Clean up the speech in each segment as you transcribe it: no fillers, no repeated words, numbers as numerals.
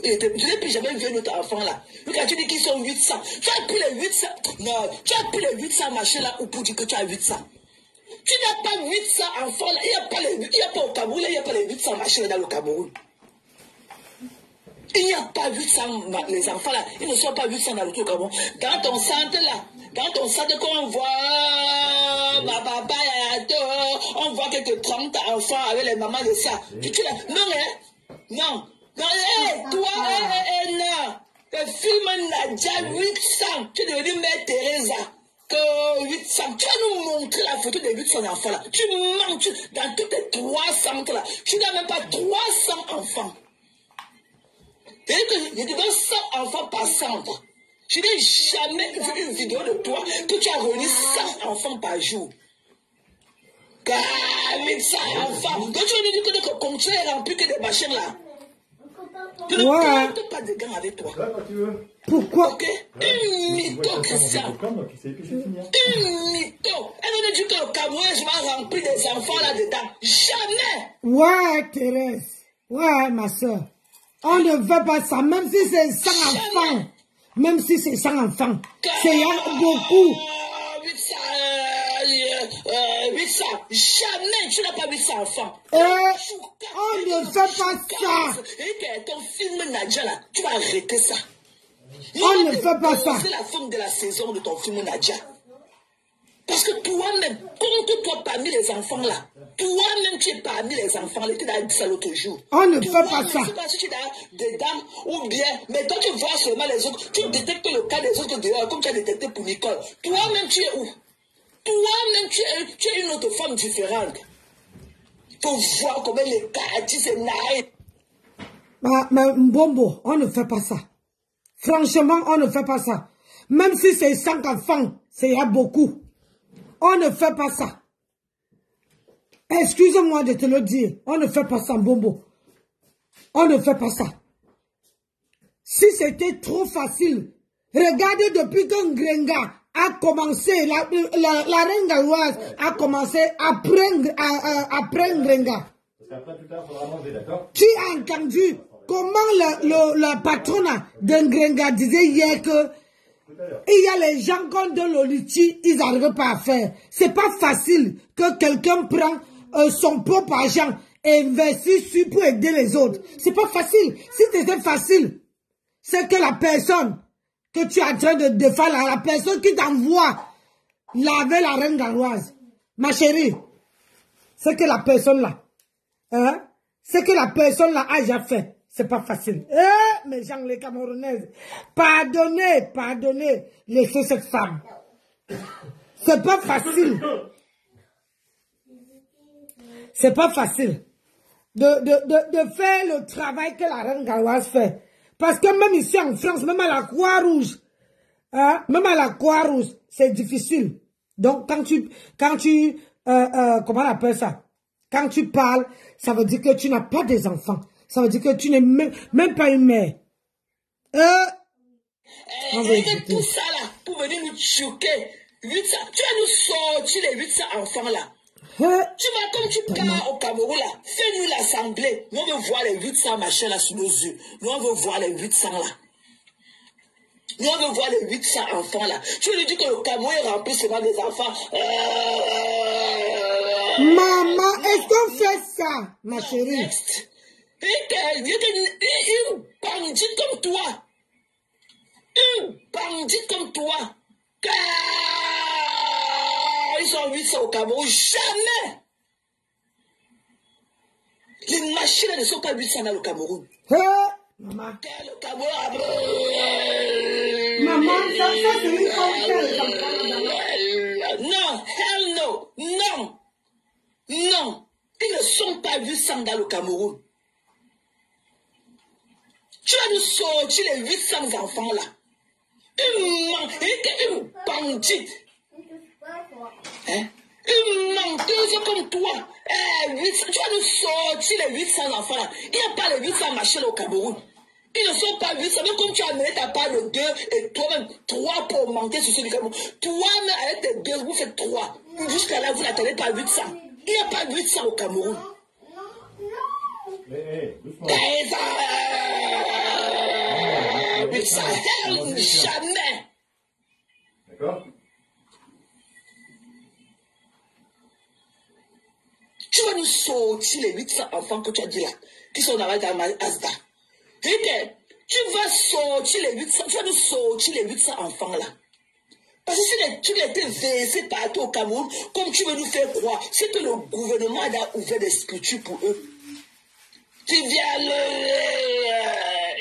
Je n'ai plus jamais vu un autre enfant là. Quand tu dis qu'ils sont 800, tu as pris les 800. Non, tu as pris les 800 machins là ou pour dire que tu as 800. Tu n'as pas 800 enfants là. Il n'y a pas au Cameroun, il n'y a pas les 800 machines dans le Cameroun. Il n'y a pas 800 les enfants là. Ils ne sont pas 800 dans le Cameroun. Dans ton centre là, dans ton centre qu'on voit, on voit quelques 30 enfants avec les mamans de ça. Tu là, non, hein? Non. Non, toi, non. Le film Nadia 800. Tu es devenu Mère Teresa. Que 800. Tu vas nous montrer la photo des 800 enfants là. Tu mens dans tous tes 300 là. Tu n'as même pas 300 enfants. Je te donne 100 enfants par centre. Je n'ai jamais vu une vidéo de toi que tu as réuni 100 enfants par jour. Car 800 enfants. Donc tu vas nous dire que le compteur est rempli que des machins là. Je ne compte pas de gants avec toi. Pourquoi? Ok? Une mytho, Christian. Une mytho. Elle me dit que le Cameroun, je vais remplir des enfants là-dedans. Jamais. Ouais, Thérèse. Ouais, ma soeur. On ne veut pas ça, même si c'est 100 enfants. Même si c'est 100 enfants. C'est beaucoup. 800. Jamais tu n'as pas 800 enfants. On ne fait pas ça. Et ton film Nadia là, tu vas arrêter ça. On ne fait pas ça. C'est la fin de la saison de ton film Nadia. Parce que toi-même, compte-toi parmi les enfants là. Toi-même, tu es parmi les enfants là. Tu as dit ça l'autre jour. On ne fait pas ça. Je ne sais pas si tu as des dames ou bien. Mais toi, tu vois seulement les autres. Tu détectes le cas des autres dehors, comme tu as détecté pour Nicole. Toi-même, tu es où? Toi-même, tu es une autre femme différente. Il faut voir comment les quartiers se naïfs. Mais Mbombo, on ne fait pas ça. Franchement, on ne fait pas ça. Même si c'est 5 enfants, c'est y a beaucoup. On ne fait pas ça. Excuse-moi de te le dire. On ne fait pas ça, Mbombo. On ne fait pas ça. Si c'était trop facile, regardez depuis que Ngrenga a commencé, la reine galloise a commencé après Ngrenga. Tu as entendu comment la patronne de Ngrenga disait hier que il y a les gens qui ont de l'oliti, ils n'arrivent pas à faire. C'est pas facile que quelqu'un prend son propre argent et investit pour aider les autres. C'est pas facile. Si c'était facile, c'est que la personne que tu es en train de défendre, la personne qui t'envoie laver la reine galloise, ma chérie, c'est que la personne là, hein, c'est que la personne là a déjà fait. C'est pas facile. Eh, mes gens, les Camerounaises, pardonnez, laissez cette femme. C'est pas facile. C'est pas facile de faire le travail que la reine galloise fait. Parce que même ici en France, même à la Croix-Rouge, hein, même à la Croix-Rouge, c'est difficile. Donc, quand tu comment on appelle ça? Quand tu parles, ça veut dire que tu n'as pas des enfants. Ça veut dire que tu n'es même pas une mère. Avec tout ça là, pour venir nous choquer. 800, tu vas nous sortir les 800 enfants là. Tu vas, comme tu pars au Cameroun là, fais-nous l'assemblée. Nous on veut voir les 800 machins là sous nos yeux. Nous on veut voir les 800 là. Nous on veut voir les 800 enfants là. Tu veux nous dire que le Cameroun est rempli seulement des enfants. Maman, est-ce qu'on fait ça, ma chérie? Une bandite comme toi. Une bandite comme toi. Ils sont 800 au Cameroun. Jamais. Les machines ne sont pas 800 dans le Cameroun. Maman. Le Cameroun. Maman, ça c'est une non, hell no. Non. Non. Ils ne sont pas 800 dans le Cameroun. Tu vas nous sortir les 800 enfants là. Une bandite. Hein? Une menteuse comme toi. Tu vas nous sortir les 800 enfants là. Il n'y a pas les 800 machines au Cameroun. Ils ne sont pas 800. Même comme tu as amené ta part de 2 et toi-même 3 pour monter sur ceux du Cameroun. Toi-même avec tes 2, vous faites 3. Jusqu'à là, vous n'attendez pas 800. Il n'y a pas 800 au Cameroun. 8 Sahel, jamais. D'accord. Tu vas nous sortir les 800 enfants que tu as dit là, qui sont dans Asda. Tu vas sortir les 800, tu vas nous sortir les 800 enfants là. Parce que si tu étais versé partout au Cameroun, comme tu veux nous faire croire, c'est que le gouvernement a ouvert des structures pour eux. Tu viens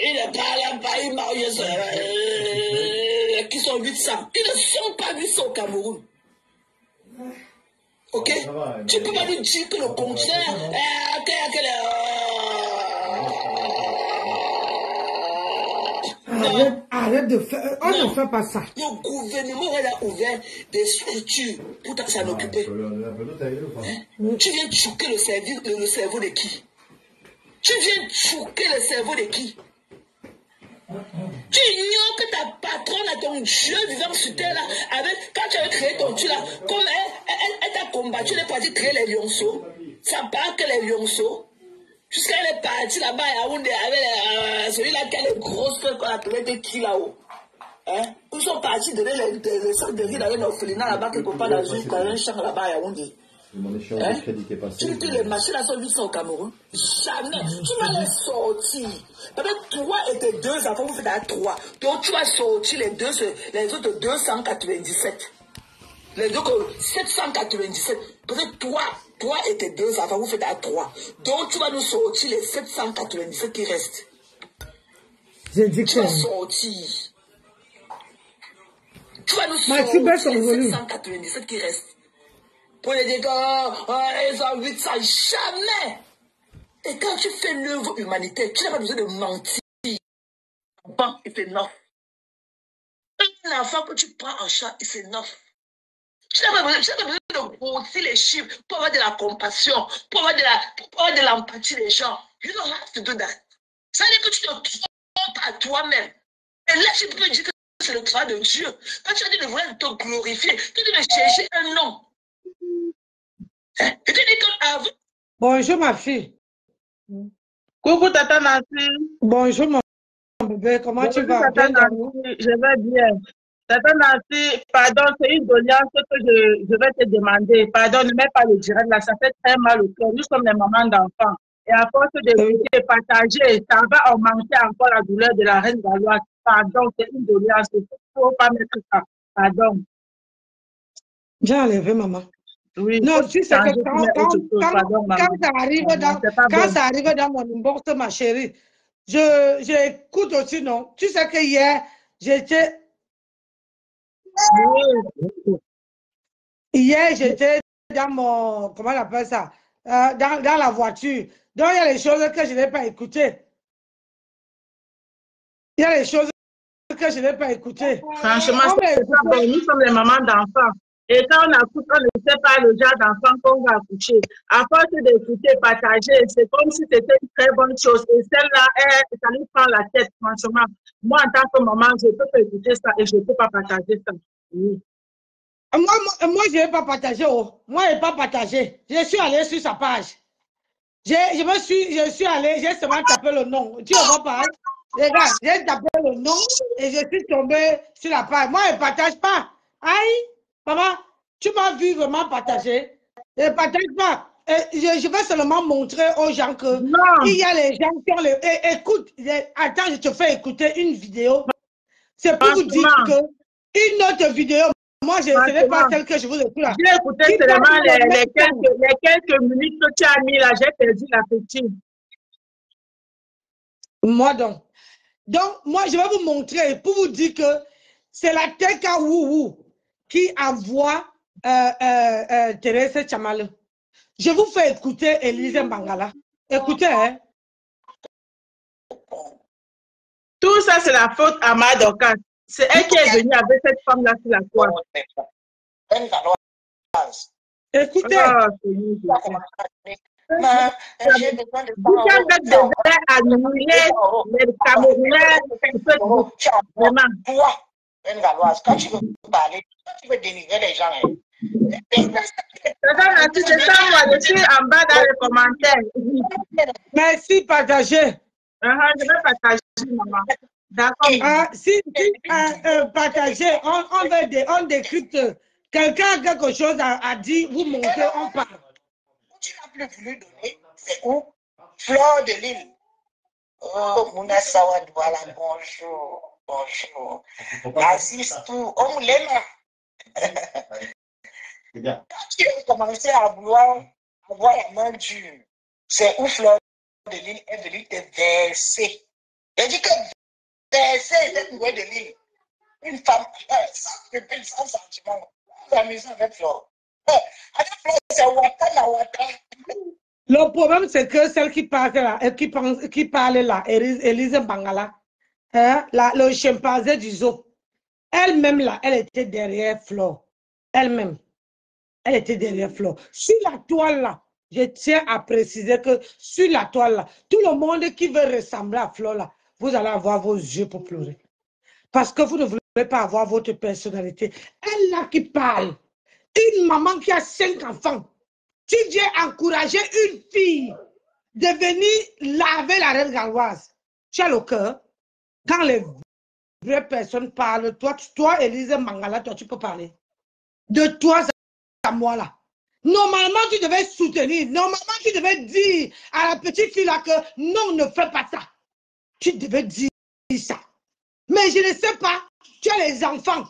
il ne parle pas, il marie, qui sont 800. Ils ne sont pas 800 au Cameroun. Ok? Tu peux pas nous dire que le contraire, Arrête de faire. On ne fait pas ça. Le gouvernement a ouvert des structures pour s'en occuper. Tu viens choquer le cerveau de qui? Tu viens choquer le cerveau de qui? Tu ignores que ta patronne a ton Dieu vivant sur terre là, quand tu avais créé ton Dieu là, comme elle t'a combattu, elle est partie créer les lionceaux. Ça part que les lionceaux. Jusqu'à elle est partie là-bas à Yaoundé avec celui-là qui a les grosses feuilles qu'on appelait des qui là-haut. Hein? Ils sont partis donner les sacs de riz dans un orphelinat là-bas, quelque part dans un champ là-bas à Yaoundé. Mon échéance de crédit qui est passé. Tu dis que les machines là sont 800 au Cameroun? Jamais. Tu vas les sortir. Peut-être toi et tes 2 enfants, vous faites à 3. Donc tu vas sortir les autres 297. Les autres 797. Peut-être toi et tes 2 enfants, vous faites à 3. Donc tu vas nous sortir les 797 qui restent. J'ai dit Tu vas sortir. Tu vas nous sortir les 797 qui restent. Pour les dégâts, ils ont 800, jamais. Et quand tu fais l'œuvre humanitaire, tu n'as pas besoin de mentir. Bon, il fait 9. Un enfant que tu prends en charge, il fait 9. Tu n'as pas besoin de grossir les chiffres pour avoir de la compassion, pour avoir de l'empathie des gens. You don't have to do that. Ça veut dire que tu te trompes à toi-même. Et là, tu peux dire que c'est le travail de Dieu. Quand tu as dit de vouloir te glorifier, tu dois chercher un nom. Et tu dis que bonjour ma fille. Coucou Tata Nancy. Bonjour mon bébé, comment tu vas? Tata Nancy, je vais bien. Tata Nancy, pardon, c'est une doléance que je vais te demander. Pardon, ne mets pas le direct là, ça fait très mal au cœur. Nous sommes les mamans d'enfants. Et à force de partager, ça va augmenter encore la douleur de la reine galloise. Pardon, c'est une doléance. Il ne faut pas mettre ça. Pardon. J'ai enlevé maman. Oui, non, tu sais que quand ça arrive dans mon inbox, ma chérie, j'écoute aussi, non? Tu sais que hier, j'étais dans mon, comment on appelle ça? Dans la voiture. Donc, il y a des choses que je n'ai pas écoutées. Il y a des choses que je n'ai pas écoutées. Franchement, nous sommes les mamans d'enfants. Et quand on accouche, on ne sait pas le genre d'enfant qu'on va accoucher. À force d'écouter, partager, c'est comme si c'était une très bonne chose. Et celle-là, ça nous prend la tête, franchement. Moi, en tant que maman, je ne peux pas écouter ça et je ne peux pas partager ça. Oui. Moi, je n'ai pas partagé. Oh. Moi, je n'ai pas partagé. Je suis allée sur sa page. Je suis allée, j'ai seulement tapé le nom. Tu ne vois pas? Regarde, j'ai tapé le nom et je suis tombée sur la page. Moi, je ne partage pas. Aïe! Maman, tu m'as vu vraiment partager. Je ne partage pas. Je vais seulement montrer aux gens que il y a les gens qui ont les... écoute, attends, je te fais écouter une vidéo. C'est pour vous dire que une autre vidéo, moi, ce n'est pas celle que je vous écoute là. J'ai écouté seulement les quelques minutes que tu as mis là. J'ai perdu l'appétit. Moi donc. Donc, moi, je vais vous montrer pour vous dire que c'est la Teka Wouhou qui envoie Thérèse Tchamale. Je vous fais écouter Élise Mbangala. Écoutez, hein. Tout ça, c'est la faute à Madoka. C'est elle qui est venue avec cette femme-là sur la croix. Écoutez. J'ai besoin de annuler les Camerounais. Toi, une Galloise, quand tu veux parler, quand tu veux dénigrer les gens, c'est ça, moi, je suis en bas dans les commentaires. Merci, partagez. Je vais partager, maman. D'accord. Si partagez, on décrypte. Quelqu'un a quelque chose à dire, vous montez, on parle. Tu n'as plus voulu donner, c'est où? Fleur de Lille. Oh, Mouna Sawad, voilà, bonjour. Bonjour. Aziz tout, on l'aime. Quand tu as commencé à vouloir avoir la main dure, c'est où Fleur de Lille est venue te verser. Elle dit que verser cette Fleur de Lille, une femme sans sentiment, s'amuser avec Fleur. Avec Fleur, c'est Wata Wata. Le problème, c'est que celle qui parle là, qui parle là, Élise Bangala, hein, le chimpanzé du zoo, elle-même là, elle était derrière Flo. Elle-même, elle était derrière Flo. Sur la toile là, je tiens à préciser que sur la toile là, tout le monde qui veut ressembler à Flo là, vous allez avoir vos yeux pour pleurer. Parce que vous ne voulez pas avoir votre personnalité. Elle là qui parle, une maman qui a 5 enfants, tu viens encourager une fille de venir laver la reine galloise. Tu as le cœur. Quand les vraies personnes parlent, toi, Élise Mangala, toi, tu peux parler. De toi à moi là. Normalement, tu devais soutenir. Normalement, tu devais dire à la petite fille là que non, ne fais pas ça. Tu devais dire ça. Mais je ne sais pas. Tu as les enfants.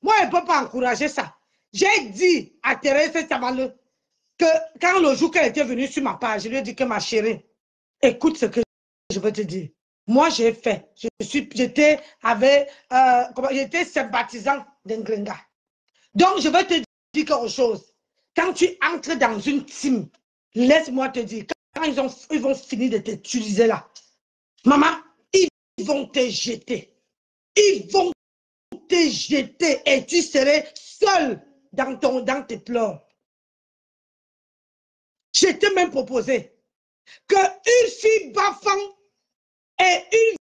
Moi, je ne peux pas encourager ça. J'ai dit à Thérèse Tamaleu que quand le jour qu'elle était venue sur ma page, je lui ai dit que ma chérie, écoute ce que je veux te dire. Moi, j'ai fait. J'étais sympathisant d'Engrenga. Donc, je veux te dire quelque chose. Quand tu entres dans une team, laisse-moi te dire, quand ils vont finir de t'utiliser là, maman, ils vont te jeter. Ils vont te jeter et tu serais seul dans tes pleurs. Je t'ai même proposé qu'une fille bafang et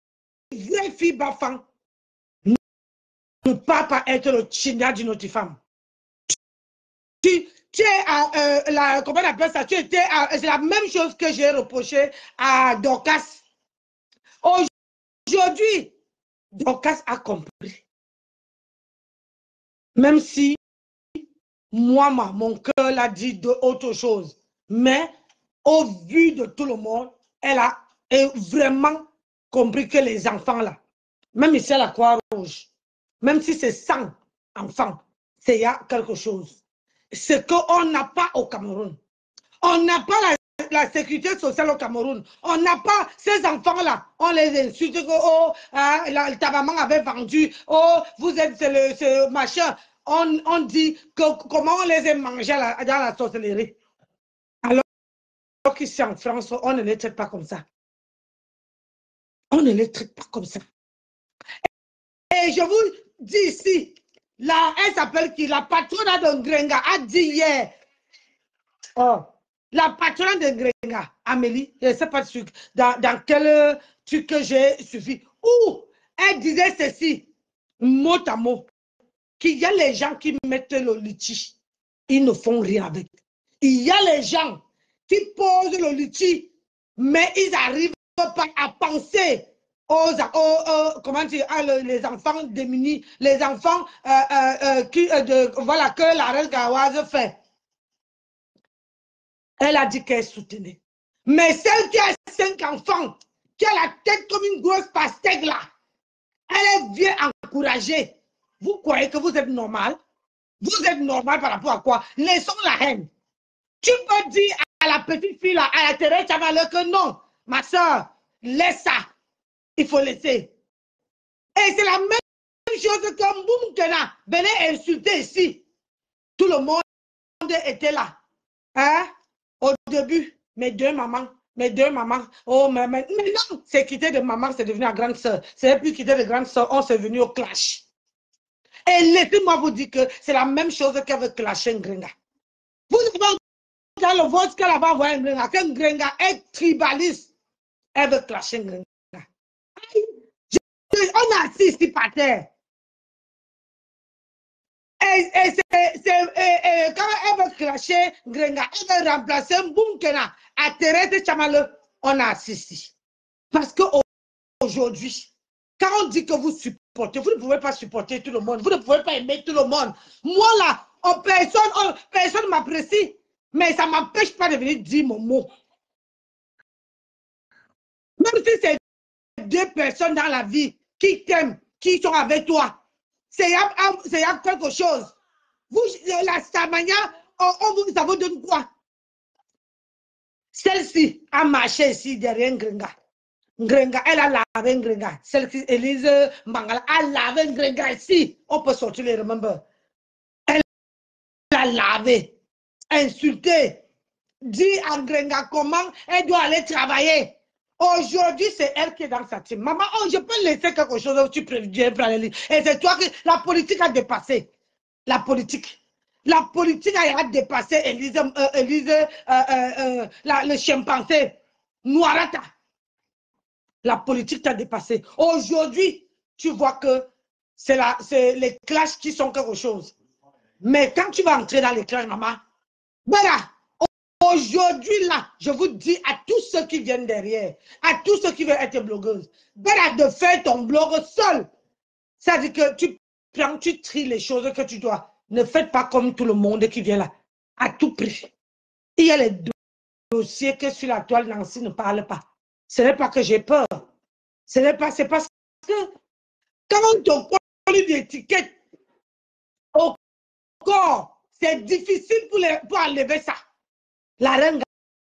une vraie fille bafang ne peut pas être le china d'une autre femme. Tu es comment on appelle ça? C'est la même chose que j'ai reproché à Dorcas. Aujourd'hui, Dorcas a compris. Même si moi, mon cœur l'a dit d'autre chose. Mais au vu de tout le monde, elle a vraiment compris que les enfants là, même ici à la Croix-Rouge, même si c'est 100 enfants, il y a quelque chose. Ce qu'on n'a pas au Cameroun. On n'a pas la sécurité sociale au Cameroun. On n'a pas ces enfants-là. On les insulte. Oh, ta maman avait vendu. Oh, vous êtes ce machin. On dit que comment on les a mangés dans la sorcellerie. Alors qu'ici en France, on ne les traite pas comme ça. On ne les traite pas comme ça. Et je vous dis ici, là, elle s'appelle qui? La patronne de Ngrenga a dit hier. Oh, la patronne de Ngrenga, Amélie, je ne sais pas dans quel truc que j'ai suivi, où elle disait ceci, mot à mot, qu'il y a les gens qui mettent le litchi, ils ne font rien avec. Il y a les gens qui posent le litchi, mais ils n'arrivent pas à penser comment dire, les enfants démunis, les enfants voilà, que la reine Gawaze fait. Elle a dit qu'elle soutenait. Mais celle qui a 5 enfants, qui a la tête comme une grosse pastèque là, elle vient encourager. Vous croyez que vous êtes normal? Vous êtes normal par rapport à quoi? Laissons la haine. Tu peux dire à la petite fille là, à la Thérèse Tamaleu que non, ma soeur, laisse ça. Il faut laisser. Et c'est la même chose que Mboumkena venait insulter ici. Tout le monde était là. Hein? Au début, mes deux mamans. Oh, mais non, c'est quitté de maman, c'est devenu la grande soeur. C'est plus quitté de grande soeur, on s'est venu au clash. Et laissez-moi vous dire que c'est la même chose qu'elle veut clasher Ngrenga. Vous avez dans le vote qu'elle va envoyer Ngrenga, que Ngrenga est tribaliste. Elle veut clasher Ngrenga. On a assis ici par terre. Et quand elle veut clasher Ngrenga, elle veut remplacer Mboumkena à Thérèse Tamaleu, on a assisté. Parce qu'aujourd'hui, Quand on dit que vous supportez, vous ne pouvez pas supporter tout le monde. Vous ne pouvez pas aimer tout le monde. Moi, là, personne ne m'apprécie. Mais ça ne m'empêche pas de venir dire mon mot. Même si c'est 2 personnes dans la vie qui t'aiment, qui sont avec toi, c'est quelque chose. Vous, la manière, vous avez donné quoi? Celle-ci a marché ici derrière Ngrenga. Ngrenga, elle a lavé Ngrenga. Celle qui, Élise Mangala, a lavé Ngrenga ici. On peut sortir les remember. Elle a lavé, insulté, dit à Ngrenga comment elle doit aller travailler. Aujourd'hui, c'est elle qui est dans sa team. Maman, oh, je peux laisser quelque chose où tu préviens prendre les. Et c'est toi qui. La politique a dépassé. La politique. La politique a dépassé le chimpanzé. Noirata. La politique t'a dépassé. Aujourd'hui, tu vois que c'est les clashs qui sont quelque chose. Mais quand tu vas entrer dans les clashs, maman, voilà. Aujourd'hui, là, je vous dis à tous ceux qui viennent derrière, à tous ceux qui veulent être blogueuses, voilà, de faire ton blog seul. Ça veut dire que tu tries les choses que tu dois. Ne faites pas comme tout le monde qui vient là, à tout prix. Il y a les dossiers que sur la toile, Nancy ne parle pas. Ce n'est pas que j'ai peur. C'est parce que quand on te colle une étiquette au corps, c'est difficile pour enlever ça. La reine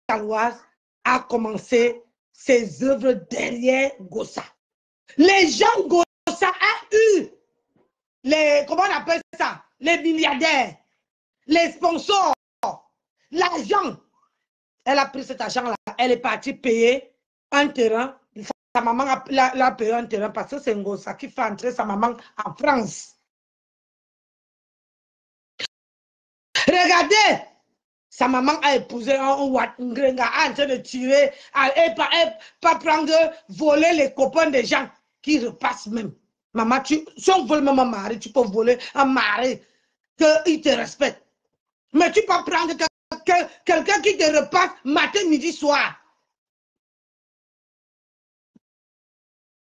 galloise a commencé ses œuvres derrière Gossa. Les gens Gossa a eu comment on appelle ça? Les milliardaires, les sponsors, l'argent. Elle a pris cet argent-là, elle est partie payer un terrain. Sa maman a payé un terrain parce que c'est Ngossa qui fait entrer sa maman en France. Regardez, sa maman a épousé un Ngrenga, en train de tirer, et pas prendre, voler les copains des gens qui repassent même. Maman, si on vole même un mari, tu peux voler un mari, qu'il te respecte. Mais tu peux prendre quelqu'un qui te repasse matin, midi, soir.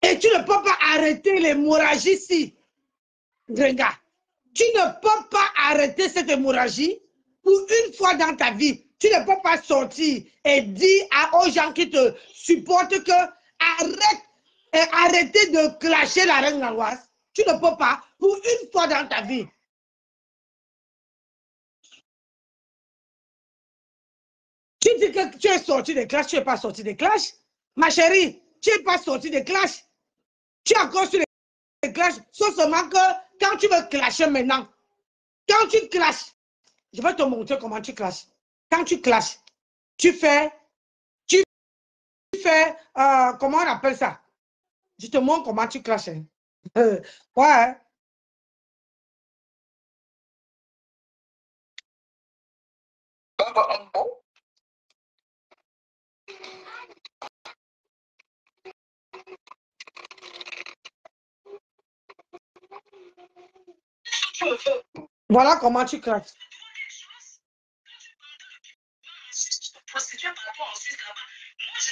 Et tu ne peux pas arrêter l'hémorragie ici, Ngrenga. Tu ne peux pas arrêter cette hémorragie pour une fois dans ta vie. Tu ne peux pas sortir et dire aux gens qui te supportent que arrêtez de clasher la reine galloise. Tu ne peux pas pour une fois dans ta vie. Tu dis que tu es sorti des clashes, tu n'es pas sorti des clashes. Ma chérie, tu n'es pas sorti des clashes. Tu es encore sur les clashes. Sauf seulement que quand tu veux clasher maintenant, quand tu clashes, je vais te montrer comment tu clashes. Quand tu clashes, tu fais, comment on appelle ça? Je te montre comment tu clashes. Ouais. Voilà comment tu clashes. Je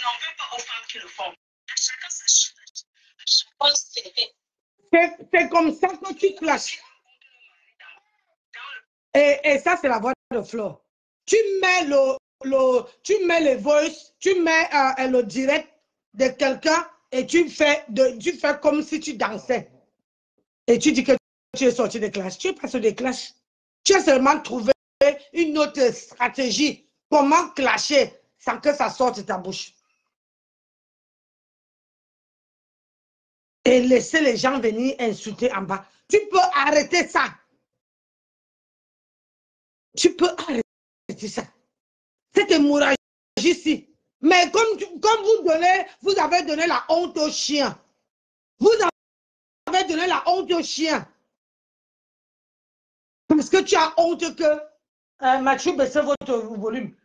n'en veux pas aux femmes qui le font. Chacun sa chute. C'est comme ça que tu clashes. Et ça, c'est la voix de Flore. Tu mets les voice, tu mets le direct de quelqu'un et tu fais comme si tu dansais. Et tu dis que tu es sorti des clashes. Tu es pas sorti des clashes. Tu as seulement trouvé une autre stratégie. Comment clasher sans que ça sorte de ta bouche. Et laisser les gens venir insulter en bas. Tu peux arrêter ça. Tu peux arrêter ça. Cette hémorragie ici. Mais comme vous avez donné la honte aux chiens. Vous avez donné la honte aux chiens. Parce que tu as honte que Mathieu baisse votre volume.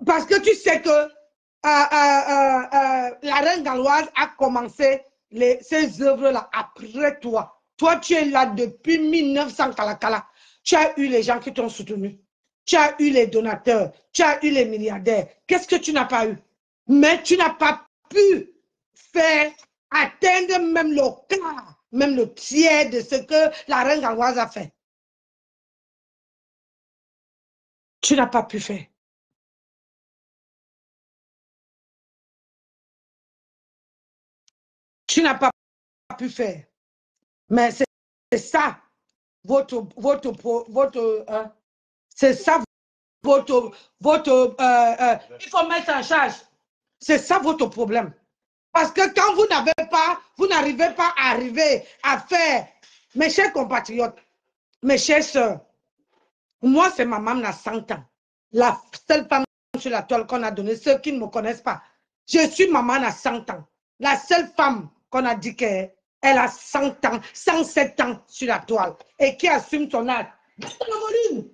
Parce que tu sais que la reine galloise a commencé ces œuvres-là après toi. Toi, tu es là depuis 1900 Kalakala. Tu as eu les gens qui t'ont soutenu. Tu as eu les donateurs. Tu as eu les milliardaires. Qu'est-ce que tu n'as pas eu? Mais tu n'as pas pu faire atteindre même le quart, même le tiers de ce que la reine galloise a fait. Tu n'as pas pu faire. Tu n'as pas pu faire. Mais c'est ça, c'est ça, il faut mettre en charge. C'est ça votre problème. Parce que quand vous n'arrivez pas à faire, mes chers compatriotes, mes chères sœurs, moi, c'est ma maman à 100 ans. La seule femme sur la toile qu'on a donnée, ceux qui ne me connaissent pas. Je suis maman à 100 ans. La seule femme qu'on a dit qu'elle a 100 ans, 107 ans sur la toile et qui assume son âge. Baisse le volume.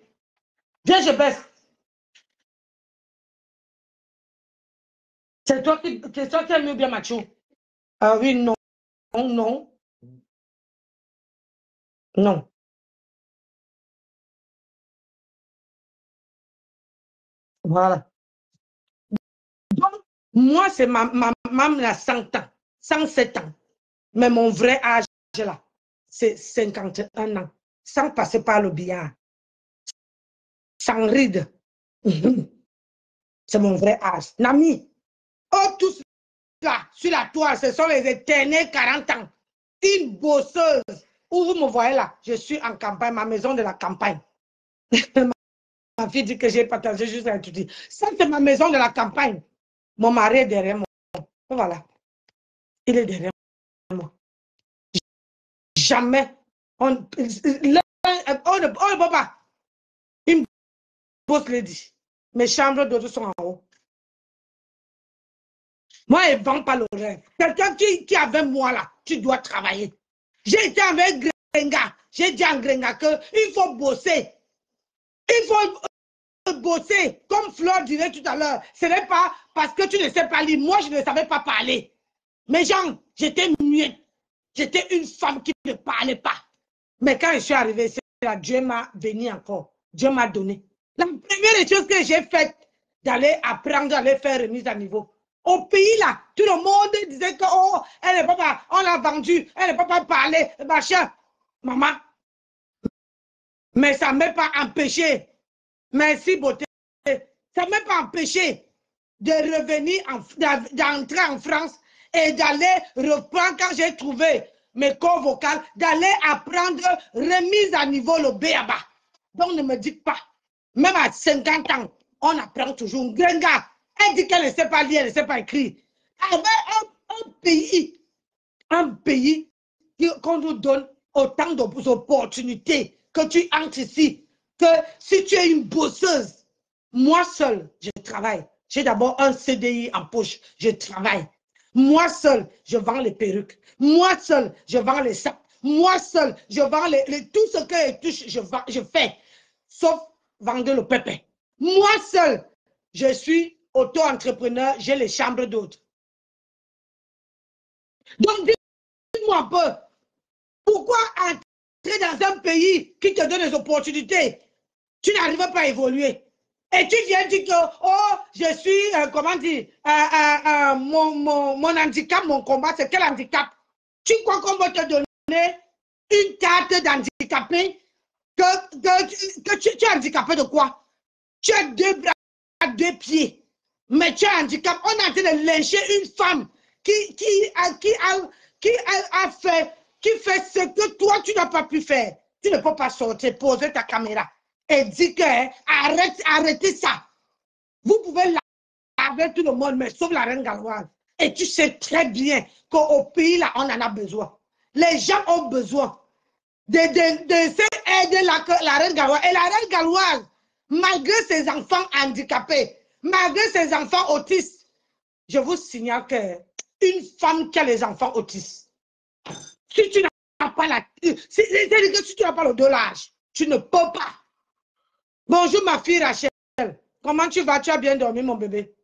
Viens, je baisse. C'est toi qui as mieux bien macho. Ah oui, non. Non. Non. Voilà. Donc, moi, c'est ma maman à 100 ans, 107 ans. Mais mon vrai âge, là, c'est 51 ans. Sans passer par le billard. Sans ride. C'est mon vrai âge. Nami, oh, tous là, sur la toile, ce sont les éternels 40 ans. Une bosseuse. Où vous me voyez là, je suis en campagne, ma maison de la campagne. Ma fille dit que j'ai partagé juste un tout dit. Ça, c'est ma maison de la campagne. Mon mari est derrière moi. Voilà. Il est derrière moi. Jamais. On ne peut pas. Une boss lady. Mes chambres d'autres sont en haut. Moi, je ne vends pas le rêve. Quelqu'un qui est avec moi là, tu dois travailler. J'ai été avec Grenga. J'ai dit à Grenga qu'il faut bosser. Il faut bosser. Comme Fleur disait tout à l'heure. Ce n'est pas parce que tu ne sais pas lire. Moi, je ne savais pas parler. Mais genre, j'étais muette. J'étais une femme qui ne parlait pas. Mais quand je suis arrivée, c'est là, Dieu m'a béni encore. Dieu m'a donné. La première chose que j'ai faite, d'aller apprendre, d'aller faire remise à niveau. Au pays là, tout le monde disait que oh, elle n'est pas, on l'a vendue, elle ne peut pas parler, machin. Maman. Mais ça ne m'a pas empêché. Merci, beauté. Ça ne m'a pas empêché de revenir, d'entrer en France et d'aller reprendre quand j'ai trouvé mes corps vocales, d'aller apprendre remise à niveau le béaba. Donc ne me dites pas, même à 50 ans, on apprend toujours. Grenga, elle dit qu'elle ne sait pas lire, elle ne sait pas écrire. Avec un pays qu'on nous donne autant d'opportunités que tu entres ici, que si tu es une bosseuse, moi seule, je travaille. J'ai d'abord un CDI en poche, je travaille. Moi seule, je vends les perruques. Moi seule, je vends les sacs. Moi seule, je vends tout ce que je touche, je fais. Sauf vendre le pépé. Moi seule, je suis auto-entrepreneur, j'ai les chambres d'autres. Donc, dis-moi un peu, pourquoi entrer dans un pays qui te donne des opportunités, tu n'arrives pas à évoluer? Et tu viens dire que, oh, je suis, comment dire, mon handicap, mon combat, c'est quel handicap? Tu crois qu'on va te donner une carte d'handicapé? Que tu es handicapé de quoi? Tu as 2 bras, 2 pieds, mais tu as un handicap. On a en train de lyncher une femme qui fait ce que toi, tu n'as pas pu faire. Tu ne peux pas sortir, poser ta caméra et dire que arrêtez ça. Vous pouvez laver tout le monde, mais sauf la reine galloise. Et tu sais très bien qu'au pays là, on en a besoin. Les gens ont besoin de aider la reine galloise. Et la reine galloise, malgré ses enfants handicapés, malgré ses enfants autistes, je vous signale qu'une femme qui a les enfants autistes, si tu n'as pas si tu n'as pas le dolage, tu ne peux pas. Bonjour ma fille Rachel, comment tu vas? Tu as bien dormi mon bébé?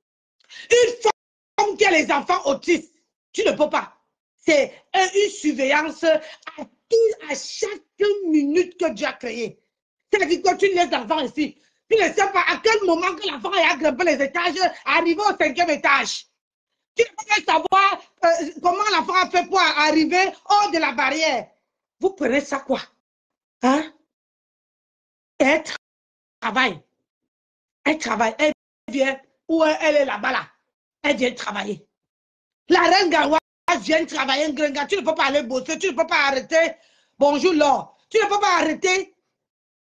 Une femme qui a les enfants autistes, tu ne peux pas. C'est une surveillance à chaque minute que Dieu a créé. C'est-à-dire que tu laisses l'enfant ici. Tu ne sais pas à quel moment que l'enfant est à grimper les étages, arrivé au 5e étage. Tu ne peux pas savoir comment l'enfant a fait pour arriver hors de la barrière. Vous prenez ça quoi? Hein? Elle travaille. Elle travaille. Elle vient où elle est là-bas là. Elle vient travailler. La reine Garoise vient travailler un gringa. Tu ne peux pas aller bosser. Tu ne peux pas arrêter. Bonjour Laure. Tu ne peux pas arrêter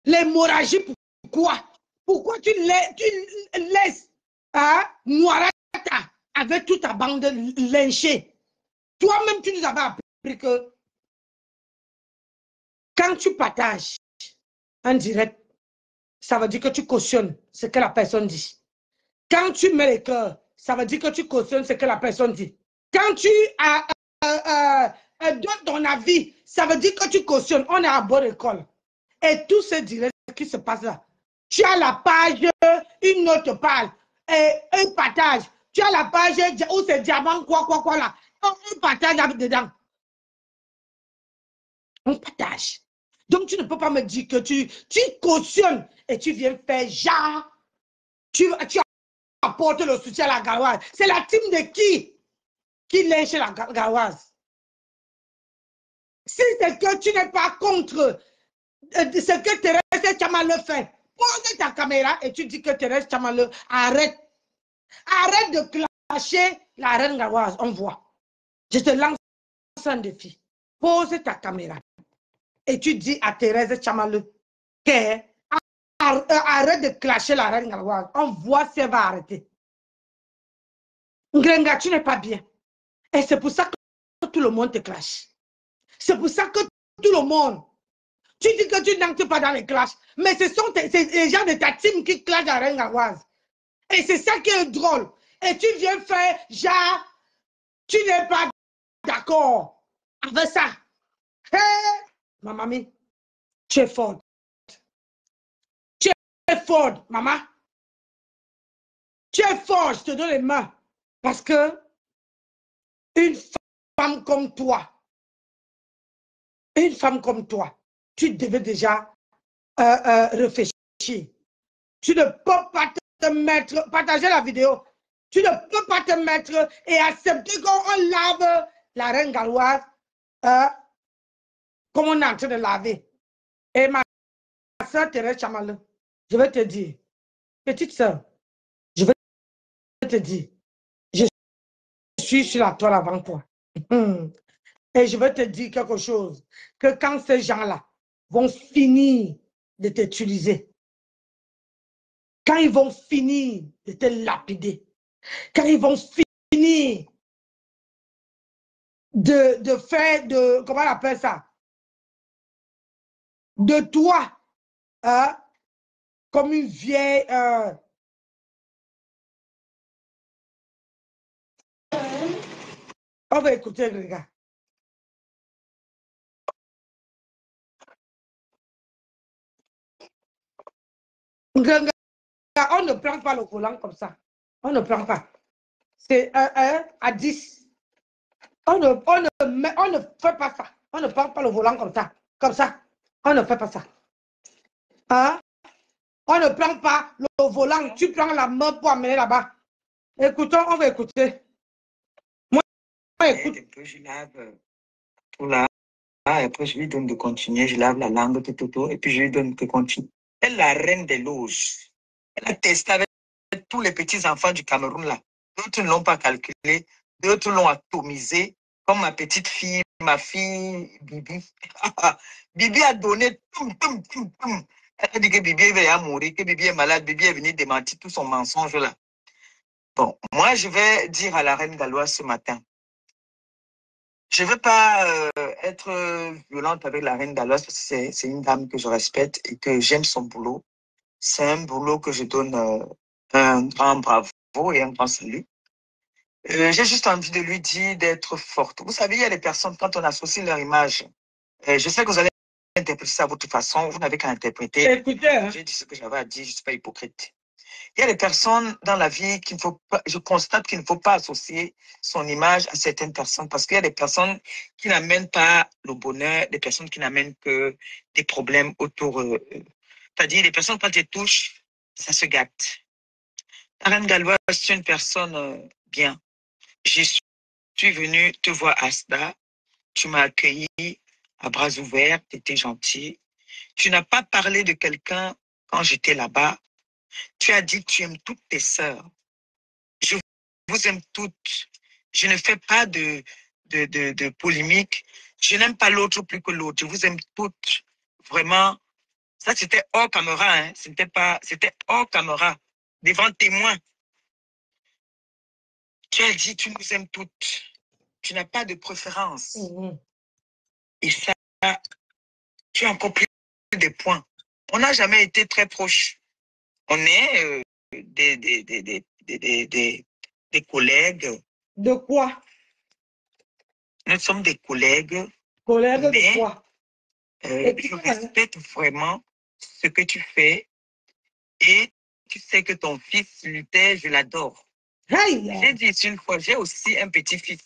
l'hémorragie. Pourquoi? Pourquoi tu laisses Noirata avec toute ta bande lynchée? Toi-même, tu nous avais appris que quand tu partages en direct, ça veut dire que tu cautionnes ce que la personne dit. Quand tu mets les cœurs, ça veut dire que tu cautionnes ce que la personne dit. Quand tu donnes ton avis, ça veut dire que tu cautionnes. On est à bonne école. Et tout ce direct qui se passe là. Tu as la page, une autre parle, et un partage. Tu as la page où c'est diamant, quoi là. On partage là-dedans. On partage. Donc, tu ne peux pas me dire que tu cautionnes et tu viens faire genre. Tu apportes le soutien à la Garoise. C'est la team de qui lynche la Garoise? Si c'est que tu n'es pas contre ce que Thérèse Tchama fait, pose ta caméra et tu dis que Thérèse Tchama arrête. Arrête de clasher la reine Garoise. On voit. Je te lance un défi. Pose ta caméra. Et tu dis à Thérèse Tchama qu'elle arrête de clasher la reine Garoise. On voit si elle va arrêter. Ngrenga, tu n'es pas bien. Et c'est pour ça que tout le monde te clash. C'est pour ça que tout le monde. Tu dis que tu n'entres pas dans les clashs. Mais ce sont les gens de ta team qui clashent la reine Garoise. Et c'est ça qui est drôle. Et tu viens faire genre, tu n'es pas d'accord avec ça. Hey, ma mamie, tu es forte. Tu es forte, maman. Tu es forte, je te donne les mains. Parce que une femme comme toi, tu devais déjà réfléchir. Tu ne peux pas te mettre, partager la vidéo. Tu ne peux pas te mettre et accepter qu'on lave la reine galloise comme on est en train de laver. Et ma soeur Thérèse Tchama, je vais te dire, petite soeur, je vais te dire, je suis sur la toile avant toi. Et je vais te dire quelque chose, que quand ces gens-là vont finir de t'utiliser, quand ils vont finir de te lapider, quand ils vont finir de faire, comment on appelle ça, de toi, comme une vieille... On va écouter le gars. On ne prend pas le volant comme ça. On ne prend pas. C'est 1 à 10. On ne fait pas ça. On ne prend pas le volant comme ça. Comme ça. On ne fait pas ça. Hein? On ne prend pas le volant. Tu prends la main pour amener là-bas. Écoutons, on va écouter. Moi, écoute. Et puis je lave tout là. Et après, je lui donne de continuer. Je lave la langue, tout. Et puis, je lui donne de continuer. Elle est la reine des loges. Elle a testé avec tous les petits-enfants du Cameroun là. D'autres ne l'ont pas calculé. D'autres l'ont atomisé. Comme ma petite fille, ma fille Bibi. Bibi a donné tout. Elle a dit que Bibi va mourir, que Bibi est malade. Bibi est venue démentir tout son mensonge là. Bon, moi, je vais dire à la reine galloise ce matin. Je ne veux pas être violente avec la reine galloise parce que c'est une dame que je respecte et que j'aime son boulot. C'est un boulot que je donne un grand bravo et un grand salut. J'ai juste envie de lui dire d'être forte. Vous savez, il y a des personnes, quand on associe leur image, je sais que vous allez interpréter ça à votre façon, vous n'avez qu'à interpréter. Écoutez, hein. J'ai dit ce que j'avais à dire, je ne suis pas hypocrite. Il y a des personnes dans la vie qu'il ne faut pas, je constate qu'il ne faut pas associer son image à certaines personnes parce qu'il y a des personnes qui n'amènent pas le bonheur, des personnes qui n'amènent que des problèmes autour. C'est-à-dire, les personnes, quand elles touchent, ça se gâte. La reine galloise, c'est une personne bien. Je suis venue te voir à Asda. Tu m'as accueilli à bras ouverts. Tu étais gentil. Tu n'as pas parlé de quelqu'un quand j'étais là-bas. Tu as dit que tu aimes toutes tes sœurs. Je vous aime toutes. Je ne fais pas de polémique. Je n'aime pas l'autre plus que l'autre. Je vous aime toutes. Vraiment. Ça, c'était hors caméra. Hein. C'était hors caméra. Devant témoin. Tu as dit, tu nous aimes toutes. Tu n'as pas de préférence. Et ça, tu as encore pris des points. On n'a jamais été très proches. On est des collègues. De quoi? Nous sommes des collègues. Collègues de Mais quoi? je respecte vraiment ce que tu fais. Et tu sais que ton fils, Luther, je l'adore. Hey! J'ai dit une fois, j'ai aussi un petit-fils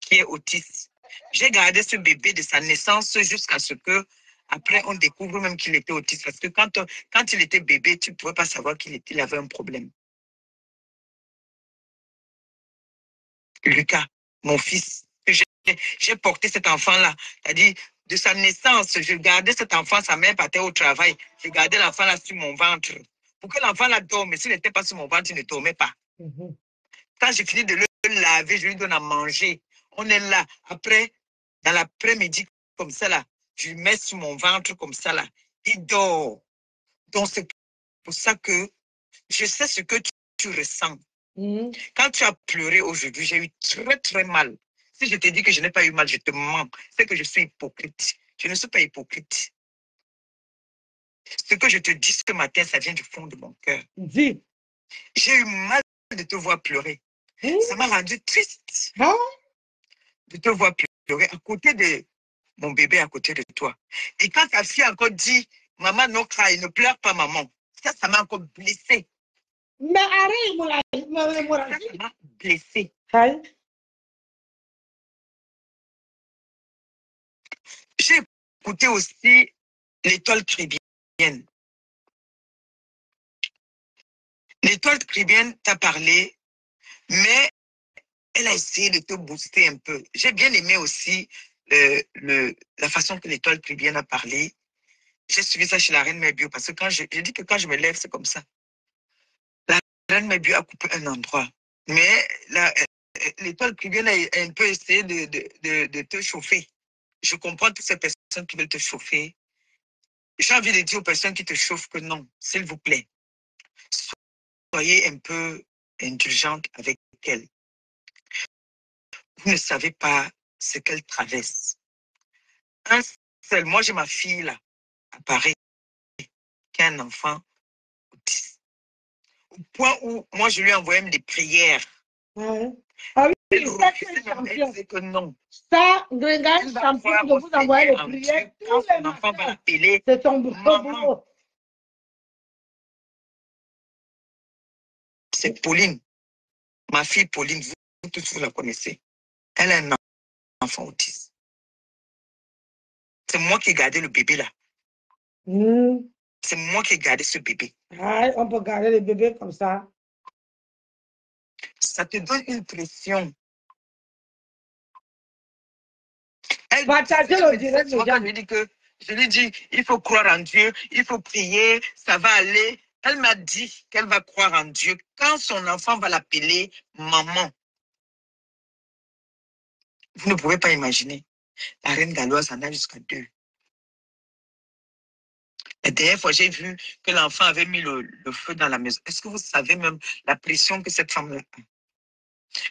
qui est autiste. J'ai gardé ce bébé de sa naissance jusqu'à ce que, après, on découvre même qu'il était autiste. Parce que quand il était bébé, tu ne pouvais pas savoir qu'il avait un problème. Lucas, mon fils, j'ai porté cet enfant-là. C'est-à-dire, de sa naissance, je gardais cet enfant, sa mère partait au travail. Je gardais l'enfant là sur mon ventre. Pour que l'enfant là dorme, s'il n'était pas sur mon ventre, il ne dormait pas. Quand j'ai fini de le laver, je lui donne à manger. On est là. Après, dans l'après-midi, comme ça là, je lui mets sur mon ventre comme ça là. Il dort. Donc, c'est pour ça que je sais ce que tu ressens. Quand tu as pleuré aujourd'hui, j'ai eu très, très mal. Si je te dis que je n'ai pas eu mal, je te mens. C'est que je suis hypocrite. Je ne suis pas hypocrite. Ce que je te dis ce matin, ça vient du fond de mon cœur. Dis. J'ai eu mal de te voir pleurer. Ça m'a rendu triste de te voir pleurer à côté de mon bébé, à côté de toi. Et quand ta fille a encore dit, maman, non, ne pleure pas, maman. Ça m'a encore blessé. Mais arrête, Ça m'a blessé. J'ai écouté aussi l'étoile caribéenne. L'étoile caribéenne t'a parlé, mais elle a essayé de te booster un peu. J'ai bien aimé aussi la façon que l'étoile caribéenne a parlé. J'ai suivi ça chez la reine Mébio parce que j'ai dit que quand je me lève, c'est comme ça. La reine Mébio a coupé un endroit. Mais l'étoile caribéenne a un peu essayé de te chauffer. Je comprends toutes ces personnes qui veulent te chauffer. J'ai envie de dire aux personnes qui te chauffent que non, s'il vous plaît, soyez un peu indulgente avec elle. Vous ne savez pas ce qu'elle traverse. Un seul, moi j'ai ma fille là, à Paris, qui a un enfant autiste. Au point où moi je lui envoyais des prières. Ah oui, Elle ça refusait, c'est elle disait que non. Ça, Grengan, champion de vous envoyer les prières tous les matins. C'est ton boulot. C'est Pauline, ma fille Pauline, vous tous vous la connaissez. Elle a un enfant autiste. C'est moi qui ai gardé le bébé là. C'est moi qui ai gardé ce bébé. Ah, on peut garder le bébé comme ça. Ça te donne une pression. Partagez le direct, je lui dis, il faut croire en Dieu, il faut prier, ça va aller. Elle m'a dit qu'elle va croire en Dieu quand son enfant va l'appeler maman. Vous ne pouvez pas imaginer. La reine galloise en a jusqu'à 2. La dernière fois, j'ai vu que l'enfant avait mis le feu dans la maison. Est-ce que vous savez même la pression que cette femme a?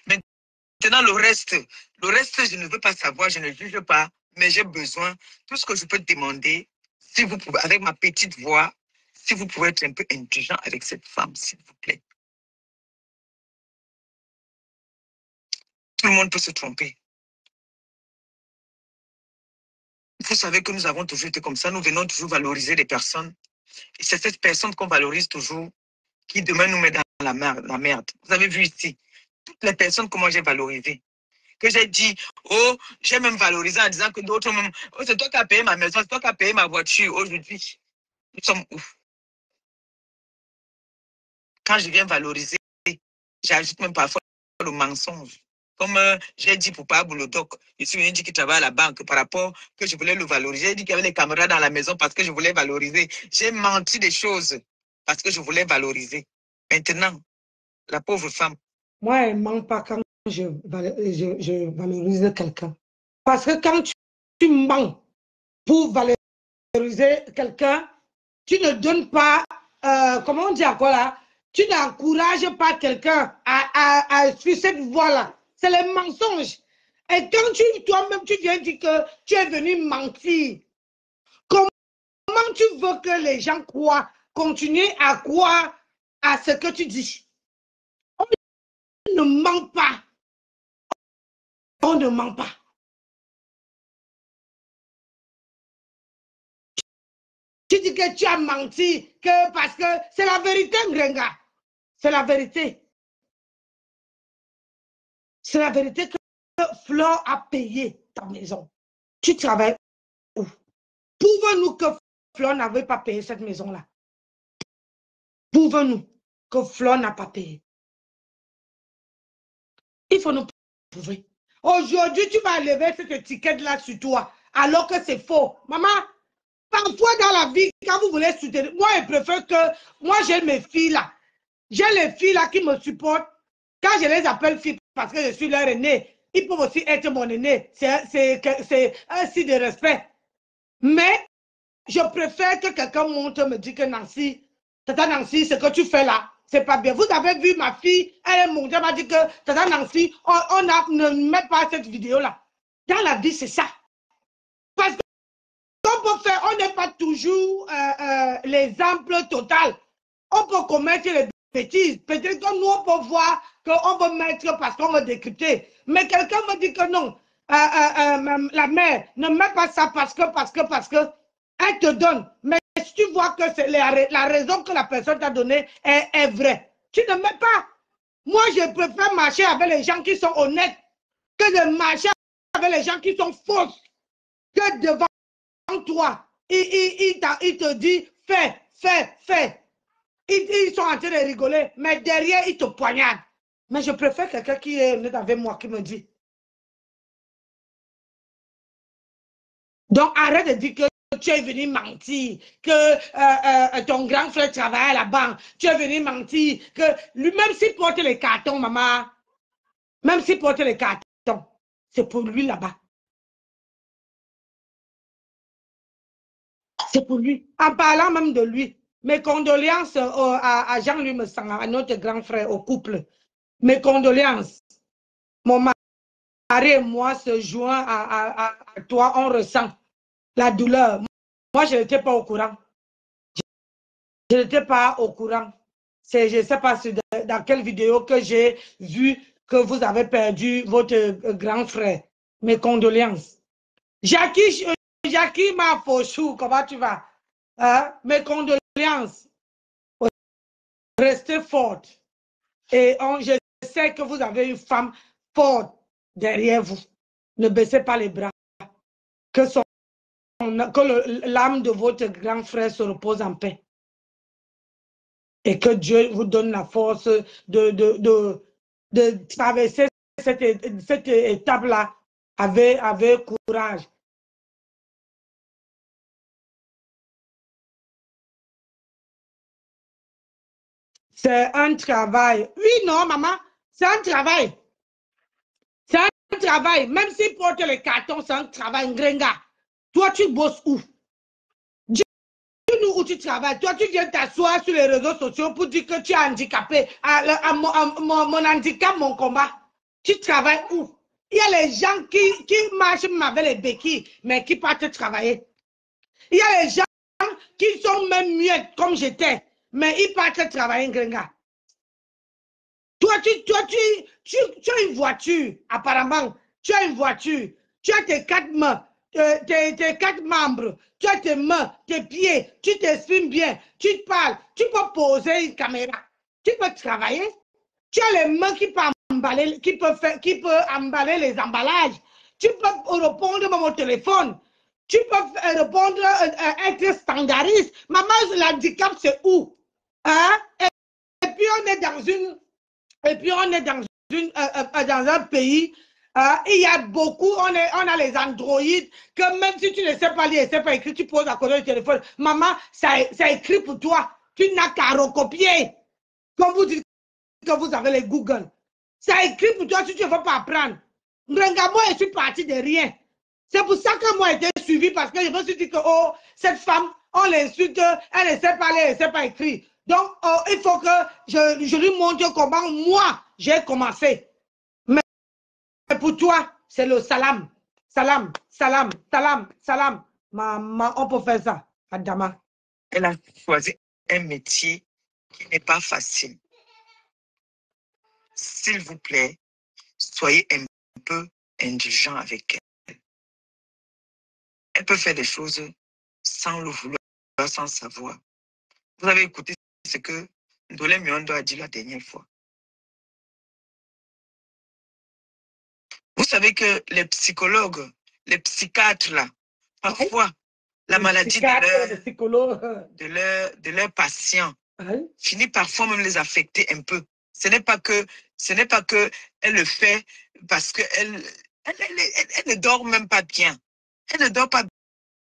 Maintenant, le reste, je ne veux pas savoir, je ne juge pas, mais j'ai besoin. Tout ce que je peux demander, si vous pouvez, avec ma petite voix, si vous pouvez être un peu indulgent avec cette femme, s'il vous plaît. Tout le monde peut se tromper. Vous savez que nous avons toujours été comme ça, nous venons toujours valoriser les personnes. Et c'est cette personne qu'on valorise toujours qui demain nous met dans la merde. Vous avez vu ici, toutes les personnes que moi j'ai valorisées. Que j'ai dit, oh, j'ai même valorisé en disant que d'autres même, oh, c'est toi qui as payé ma maison, c'est toi qui as payé ma voiture. Aujourd'hui, nous sommes ouf. Quand je viens valoriser, j'ajoute même parfois le mensonge. Comme j'ai dit pour Pablo le doc, je suis venu dire qu'il travaille à la banque par rapport que je voulais le valoriser. J'ai dit qu'il y avait des caméras dans la maison parce que je voulais valoriser. J'ai menti des choses parce que je voulais valoriser. Maintenant, la pauvre femme. Moi, elle ne ment pas quand je valorise quelqu'un. Parce que quand tu mens pour valoriser quelqu'un, tu ne donnes pas, comment on dit encore là, tu n'encourages pas quelqu'un à suivre cette voie-là. C'est le mensonge. Et quand toi-même, tu viens dire que tu es venu mentir, comment tu veux que les gens croient, continuer à croire à ce que tu dis? On ne ment pas. On ne ment pas. Tu dis que tu as menti, que parce que c'est la vérité, Ngrenga. C'est la vérité. C'est la vérité que Flore a payé ta maison. Tu travailles où? Prouvez-nous que Flore n'avait pas payé cette maison-là. Prouvez-nous que Flore n'a pas payé. Il faut nous prouver. Aujourd'hui, tu vas lever cette étiquette-là sur toi, alors que c'est faux. Maman, parfois dans la vie, quand vous voulez soutenir, moi, je préfère que, moi, j'ai mes filles là. J'ai les filles là qui me supportent. Quand je les appelle filles parce que je suis leur aînée, ils peuvent aussi être mon aîné. C'est un signe de respect. Mais je préfère que quelqu'un monte me dit que Nancy, Tata Nancy, ce que tu fais là, c'est pas bien. Vous avez vu ma fille, elle est montée, elle m'a dit que Tata Nancy, ne met pas cette vidéo là. Dans la vie, c'est ça. Parce qu'on peut faire, on n'est pas toujours l'exemple total. On peut commettre les bêtises. Peut-être que nous, on peut voir qu'on veut mettre parce qu'on veut décrypter. Mais quelqu'un me dit que non. La mère, ne met pas ça parce que, elle te donne. Mais si tu vois que c'est la raison que la personne t'a donnée est vraie, tu ne mets pas. Moi, je préfère marcher avec les gens qui sont honnêtes que de marcher avec les gens qui sont fausses. Que devant toi, il te dit, fais. Ils sont en train de rigoler, mais derrière, ils te poignardent. Mais je préfère quelqu'un qui est honnête avec moi, qui me dit. Donc, arrête de dire que tu es venu mentir, que ton grand frère travaille à la banque, tu es venu mentir, que lui-même s'il porte les cartons, maman, même s'il porte les cartons, c'est pour lui là-bas. C'est pour lui. En parlant même de lui, mes condoléances à Jean-Louis Messanga, à notre grand frère, au couple. Mes condoléances. Mon mari et moi se joignent à toi, on ressent la douleur. Moi, je n'étais pas au courant. Je n'étais pas au courant. Je ne sais pas dans quelle vidéo que j'ai vu que vous avez perdu votre grand frère. Mes condoléances. Jackie m'a fauchou, comment tu vas? Mes condoléances. Restez forte. Et je sais que vous avez une femme forte derrière vous. Ne baissez pas les bras. Que l'âme de votre grand frère se repose en paix. Et que Dieu vous donne la force de traverser cette étape-là avec courage. C'est un travail. Oui, non, maman, c'est un travail. C'est un travail. Même s'il porte les cartons, c'est un travail. Ngrenga. Toi, tu bosses où? Dis-nous où tu travailles. Toi, tu viens t'asseoir sur les réseaux sociaux pour dire que tu es handicapé. Mon handicap, mon combat. Tu travailles où? Il y a les gens qui marchent avec les béquilles, mais qui partent travailler. Il y a les gens qui sont même muettes, comme j'étais, mais ils partent travailler, Ngrenga. Toi, tu as une voiture, apparemment. Tu as une voiture. Tu as tes 4 mains, tes 4 membres. Tu as tes mains, tes pieds. Tu t'exprimes bien. Tu te parles. Tu peux poser une caméra. Tu peux travailler. Tu as les mains qui peuvent emballer, qui peut emballer les emballages. Tu peux répondre à mon téléphone. Tu peux répondre, être standardiste. Maman, l'handicap, c'est où? Hein? Et puis, on est dans dans un pays, il y a beaucoup, on a les androïdes, que même si tu ne sais pas lire, ne sais pas écrire, tu poses à côté du téléphone. Maman, ça écrit pour toi. Tu n'as qu'à recopier. Comme vous dites que vous avez les Google. Ça écrit pour toi si tu ne veux pas apprendre. Regarde, moi, je suis partie de rien. C'est pour ça que moi, j'ai été suivie parce que je me suis dit que, oh, cette femme, on l'insulte, elle ne sait pas lire, elle ne sait pas écrire. Donc, il faut que je lui montre comment moi, j'ai commencé. Mais pour toi, c'est le salam. Salam, salam, salam, salam. Maman, on peut faire ça, Adama. Elle a choisi un métier qui n'est pas facile. S'il vous plaît, soyez un peu indulgent avec elle. Elle peut faire des choses sans le vouloir, sans savoir. Vous avez écouté ce que Ndolé Miondo a dit la dernière fois. Vous savez que les psychologues, les psychiatres, là, parfois, la maladie de leurs patients finit parfois même les affecter un peu. Ce n'est pas que elle le fait parce qu'elle ne dort même pas bien. Elle ne dort pas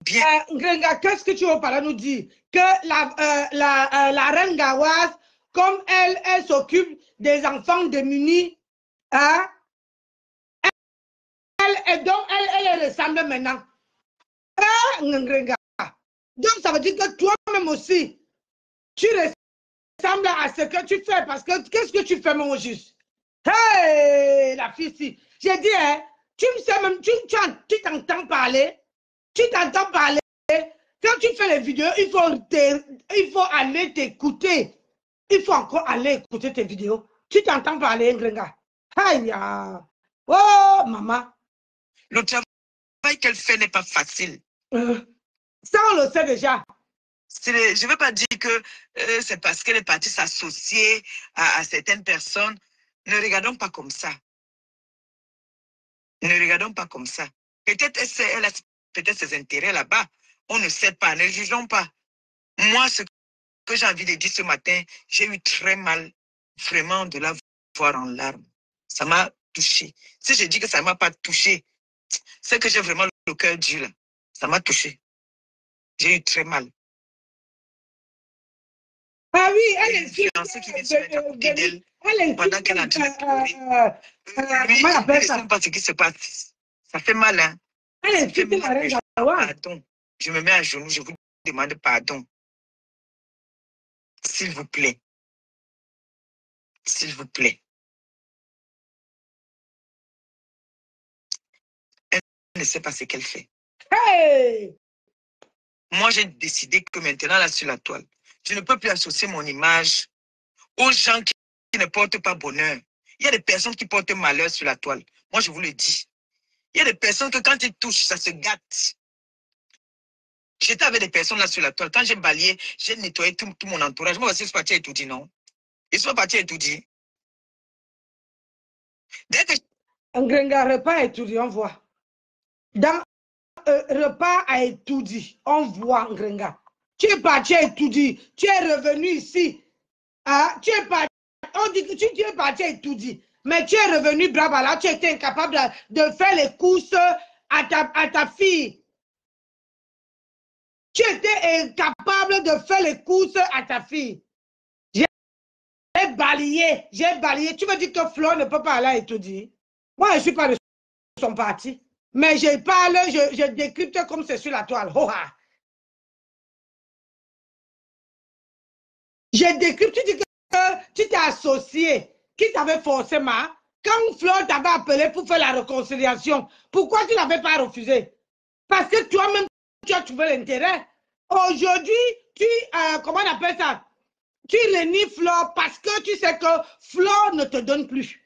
bien. Ngrenga, qu'est-ce que tu veux par là nous dire? Que la reine Gawaz, comme elle s'occupe des enfants démunis, hein? Elle ressemble maintenant. Ngrenga. Donc ça veut dire que toi-même aussi, tu ressembles à ce que tu fais. Parce que qu'est-ce que tu fais, mon juste? Hey, la fille ici. J'ai dit, hein, tu me sais même, tu t'entends parler. Tu t'entends parler. Quand tu fais les vidéos, il faut aller t'écouter. Il faut encore aller écouter tes vidéos. Tu t'entends parler, Ngrenga. Aïe, oh, maman. Le travail qu'elle fait n'est pas facile. Ça, on le sait déjà. Je ne veux pas dire que c'est parce qu'elle est partie s'associer à certaines personnes. Ne regardons pas comme ça. Ne regardons pas comme ça. Peut-être elle a peut-être ses intérêts là-bas. On ne sait pas. Ne jugeons pas. Moi, ce que j'ai envie de dire ce matin, j'ai eu très mal vraiment de la voir en larmes. Ça m'a touché. Si je dis que ça ne m'a pas touché, c'est que j'ai vraiment le cœur dur là. Ça m'a touché. J'ai eu très mal. Ah oui, elle est fiancée qui vient se mettre à côté d'elle pendant qu'elle est en train de pleurer. Lui, comment on appelle il ça? ne sait pas ce qui se passe. Ça fait mal, hein? Elle est fait mal. Pardon. Je me mets à genoux, je vous demande pardon. S'il vous plaît. S'il vous plaît. Elle ne sait pas ce qu'elle fait. Hey! Moi, j'ai décidé que maintenant, là, sur la toile, je ne peux plus associer mon image aux gens qui ne portent pas bonheur. Il y a des personnes qui portent malheur sur la toile. Moi, je vous le dis. Il y a des personnes que quand ils touchent, ça se gâte. J'étais avec des personnes là sur la toile. Quand j'ai balayé, j'ai nettoyé tout mon entourage. Moi aussi, je suis parti à Etoudi, non? Ils sont partis à Etoudi. Dès que... Ngrenga, repas à Etoudi, on voit. Dans repas à Etoudi, on voit Ngrenga. Tu es parti à Etoudi. Tu es revenu ici. Tu es parti. On dit que tu es parti à Etoudi. Mais tu es revenu, bravo, là, tu étais incapable de faire les courses à ta fille. Tu étais incapable de faire les courses à ta fille. J'ai balayé. Tu veux dire que Flo ne peut pas aller à Etoudi? Moi, je ne suis pas de son parti. Mais je parle, je décrypte comme c'est sur la toile. Oh, ah. Je décrypte, tu dis que tu t'es associé. Qui t'avait forcément? Quand Flo t'avait appelé pour faire la réconciliation, pourquoi tu n'avais pas refusé? Parce que toi-même, tu as trouvé l'intérêt. Aujourd'hui, comment on appelle ça? Tu renies Flo parce que tu sais que Flo ne te donne plus.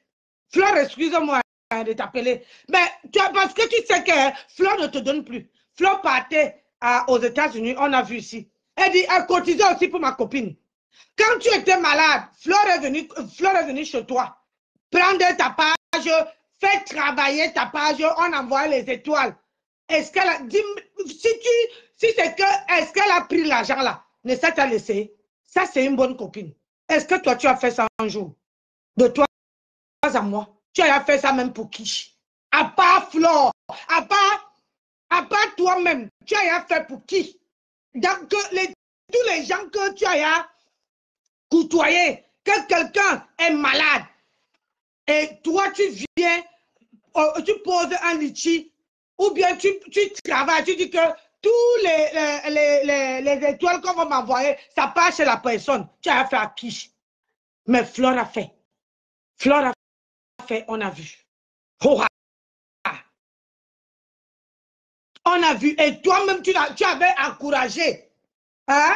Flo, excuse-moi de t'appeler. Mais parce que tu sais que Flo ne te donne plus. Flo partait aux États-Unis, on a vu ici. Elle dit, elle cotisait aussi pour ma copine. Quand tu étais malade, Flo est venue chez toi. Prendre ta page, faire travailler ta page, on envoie les étoiles. Est-ce qu'elle a dit, est-ce qu'elle a pris l'argent là? Ne s'est pas laissé? Ça, c'est une bonne copine. Est-ce que toi, tu as fait ça un jour? De toi, pas à moi. Tu as fait ça même pour qui? À part Flore, à part toi-même, tu as fait pour qui? Donc, tous les gens que tu as côtoyés, que quelqu'un est malade, et toi, tu viens, tu poses un litchi, ou bien tu travailles, tu dis que tous les étoiles qu'on va m'envoyer, ça passe chez la personne. Tu as fait à qui? Mais Flore a fait. Flore a fait, on a vu. Oh, on a vu. Et toi-même, tu avais encouragé. Hein?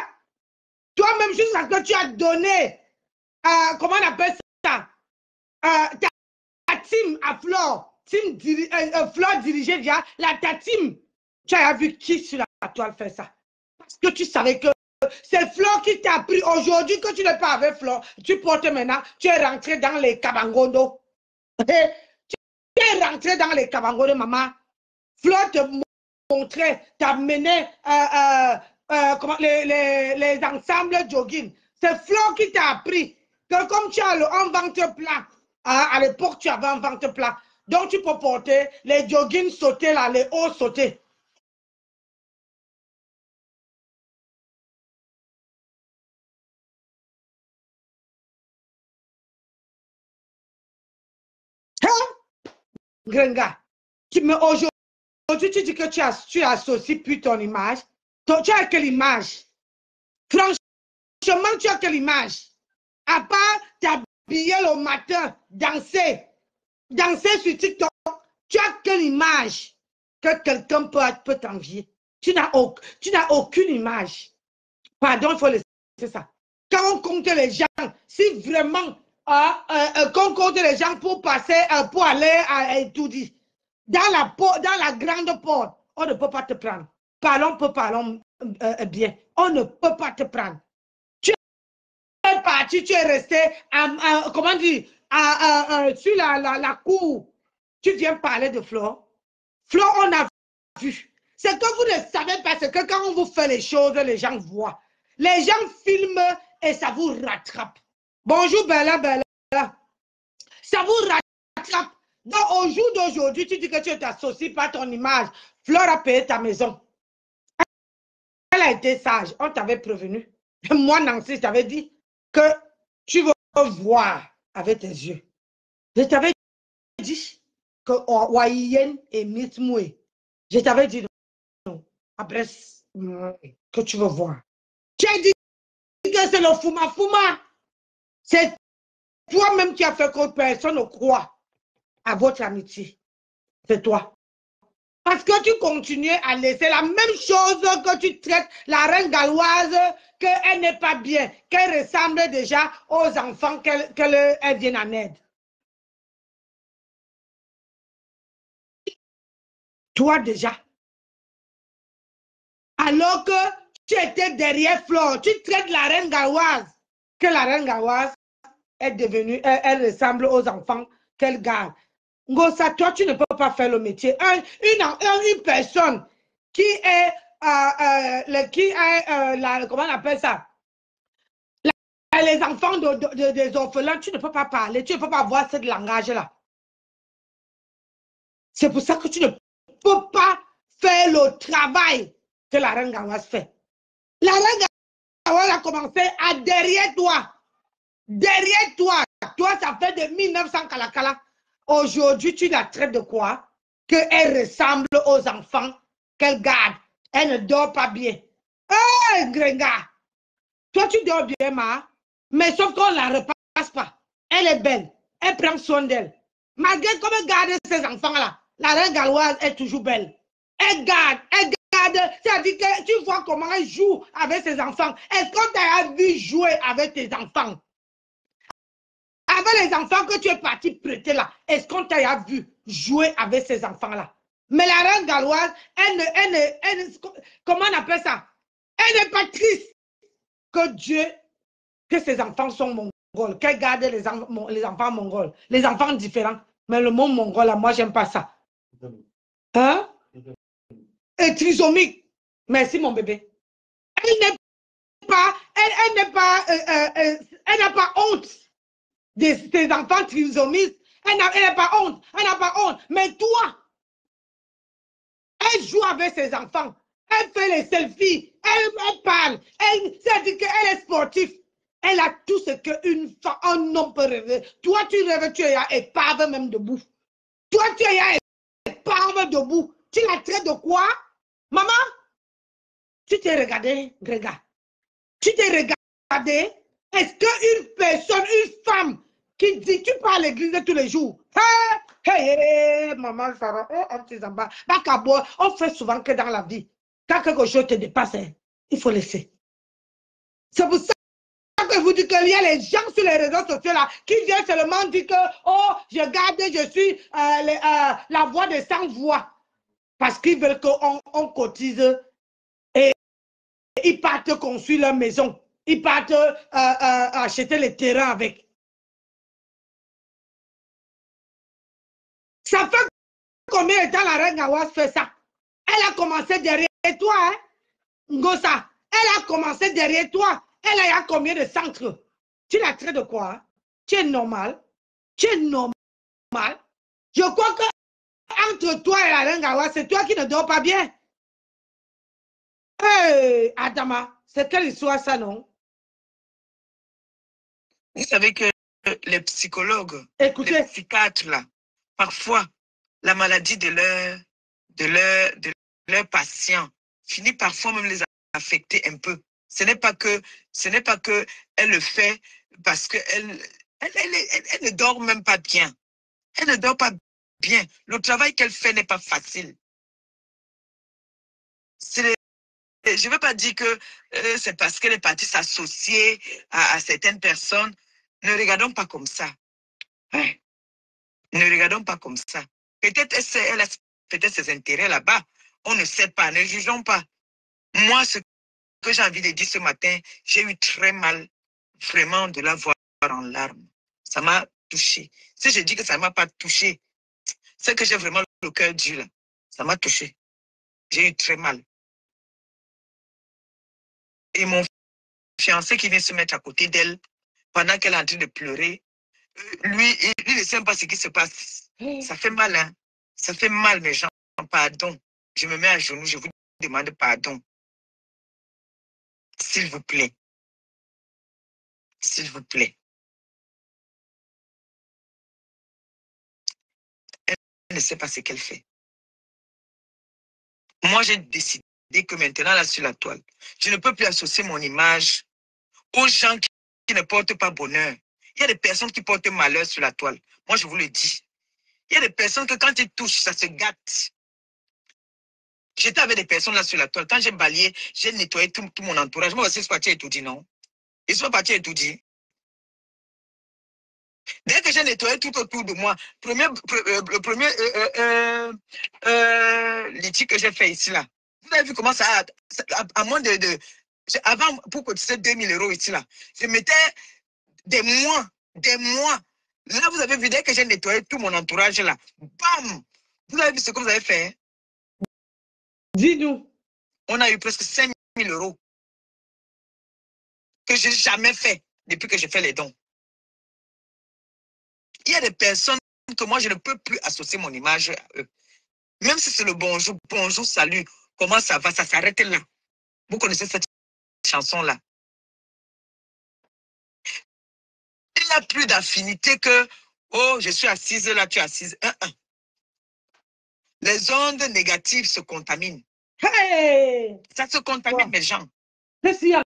Toi-même, jusqu'à ce que tu as donné, comment on appelle ça? Ta team à Flore. Flore dirigeait déjà ta team. Tu as vu qui sur la toile fait ça? Parce que tu savais que c'est Flore qui t'a appris aujourd'hui que tu n'es pas avec Flore. Tu portes maintenant, tu es rentré dans les Kabangondo. Tu es rentré dans les Kabangondo, maman. Flore te montrait, t'a mené comment, les ensembles jogging. C'est Flore qui t'a appris que comme tu as un ventre plat, à l'époque tu avais un ventre plat, donc tu peux porter les jogging sautés là, les hauts sautés. Hein? Grenga, aujourd'hui tu dis que tu associes plus ton image. Tu as quelle image? Franchement, tu as quelle image? À part t'habiller le matin, danser sur TikTok, tu as quelle image que quelqu'un peut t'envier? Tu n'as aucune image. Pardon, il faut laisser ça. Quand on compte les gens, si vraiment qu'on compte les gens pour passer, pour aller à Etoudi, dans la grande porte, on ne peut pas te prendre. Parlons bien. On ne peut pas te prendre. Tu es parti, tu es resté, comment dire, sur la cour. Tu viens parler de Flore. Flore, on a vu. C'est que vous ne savez pas, c'est que quand on vous fait les choses, les gens voient. Les gens filment et ça vous rattrape. Bonjour, Bella, Bella. Ça vous rattrape. Donc, au jour d'aujourd'hui, tu dis que tu ne t'associes pas à ton image. Flore a payé ta maison. Elle a été sage. On t'avait prévenu. Moi, Nancy, je t'avais dit que tu veux voir avec tes yeux. Je t'avais dit que Wayen et Mitmoué. Je t'avais dit non. Après, que tu veux voir. Tu as dit que c'est le Fuma. C'est toi-même qui as fait que personne ne croit à votre amitié. C'est toi. Parce que tu continues à laisser la même chose que tu traites la reine galloise, qu'elle n'est pas bien, qu'elle ressemble déjà aux enfants qu'elle vient en aide. Toi déjà. Alors que tu étais derrière Flore, tu traites la reine galloise, que la reine galloise est devenue, elle ressemble aux enfants qu'elle garde. Ngosa, toi, tu ne peux pas faire le métier. Une personne qui est, comment on appelle ça? Les enfants des orphelins, tu ne peux pas parler, tu ne peux pas avoir ce langage-là. C'est pour ça que tu ne peux pas faire le travail que la reine Gawaz fait. La reine Gawaz a commencé à derrière toi. Derrière toi. Toi, ça fait de 1900 Kalakala. Aujourd'hui, tu la traites de quoi? Qu'elle ressemble aux enfants qu'elle garde. Elle ne dort pas bien. Hé, Grenga! Toi, tu dors bien, ma. Mais sauf qu'on ne la repasse pas. Elle est belle. Elle prend soin d'elle. Malgré comme elle garde ces enfants-là, la reine galloise est toujours belle. Elle garde. C'est-à-dire que tu vois comment elle joue avec ses enfants. Est-ce qu'on t'a vu jouer avec tes enfants? Avec les enfants que tu es parti prêter là, est-ce qu'on t'a vu jouer avec ces enfants-là? Mais la reine galloise, comment on appelle ça? Elle n'est pas triste que ses enfants sont mongols, qu'elle garde les enfants mongols, les enfants différents. Mais le mot mongol, là, moi, j'aime pas ça. Hein? Et trisomique. Merci, mon bébé. Elle n'a pas honte de ses enfants trisomistes. Elle n'a pas honte. Elle n'a pas honte. Mais toi, elle joue avec ses enfants. Elle fait les selfies. Elle parle. Elle dit qu'elle est sportive. Elle a tout ce qu'un homme peut rêver. Toi, tu rêves, tu es épave même debout. Toi, tu es épave debout. Tu la traites de quoi? Maman, tu t'es regardé, regarde. Tu t'es regardé. Est-ce qu'une personne, une femme qui dit, tu pars à l'église tous les jours? Hey, maman, Sarah, on fait souvent que dans la vie, quand quelque chose te dépasse, il faut laisser. C'est pour ça que je vous dis qu'il y a les gens sur les réseaux sociaux là qui viennent seulement dire que, oh, je garde, je suis la voix des sans voix. Parce qu'ils veulent qu'on cotise et ils partent construire leur maison. Ils partent acheter les terrains avec. Ça fait combien de temps la reine Awas fait ça? Elle a commencé derrière toi, hein? Ngosa, elle a commencé derrière toi. Elle a combien de centres? Tu la traites de quoi? Hein? Tu es normal? Tu es normal? Je crois que entre toi et la reine Awas, c'est toi qui ne dors pas bien. Hey, Adama, c'est quelle histoire ça, non? Vous savez que les psychologues, Écoutez, les psychiatres, là, parfois, la maladie de leurs patients finit parfois même les affecter un peu. Ce n'est pas que elle le fait parce qu'elle ne dort même pas bien. Elle ne dort pas bien. Le travail qu'elle fait n'est pas facile. Je ne veux pas dire que c'est parce qu'elle est partie s'associer à certaines personnes. Ne regardons pas comme ça. Hein? Ne regardons pas comme ça. Peut-être elle a peut-être ses intérêts là-bas. On ne sait pas. Ne jugeons pas. Moi, ce que j'ai envie de dire ce matin, j'ai eu très mal vraiment de la voir en larmes. Ça m'a touché. Si je dis que ça ne m'a pas touché, c'est que j'ai vraiment le cœur dur. Là. Ça m'a touché. J'ai eu très mal. Et mon fiancé qui vient se mettre à côté d'elle pendant qu'elle est en train de pleurer, lui, il ne sait pas ce qui se passe. Ça fait mal, hein. Ça fait mal, mes gens. Pardon. Je me mets à genoux, je vous demande pardon. S'il vous plaît. S'il vous plaît. Elle ne sait pas ce qu'elle fait. Moi, j'ai décidé que maintenant, là, sur la toile, je ne peux plus associer mon image aux gens qui ne portent pas bonheur. Il y a des personnes qui portent malheur sur la toile. Moi, je vous le dis. Il y a des personnes que quand ils touchent, ça se gâte. J'étais avec des personnes là sur la toile. Quand j'ai balayé, j'ai nettoyé tout mon entourage. Moi aussi, je suis parti étudier, non? Ils sont partis étudier. Dès que j'ai nettoyé tout autour de moi, le premier litige que j'ai fait ici, là, vous avez vu comment ça à moins avant, pour cotiser 2000 € ici, là, je mettais des mois. Là, vous avez vu, dès que j'ai nettoyé tout mon entourage, là, bam! Vous avez vu ce que vous avez fait? Hein? Dis-nous. On a eu presque 5000 € que je n'ai jamais fait depuis que j'ai fait les dons. Il y a des personnes que moi, je ne peux plus associer mon image à eux. Même si c'est le bonjour, salut, comment ça va, ça s'arrête là. Vous connaissez cette chanson-là. Il n'y a plus d'affinité que, oh, je suis assise là, tu es assise. Les ondes négatives se contaminent. Hey! Ça se contamine, mes gens. Qu'est-ce qu'il y a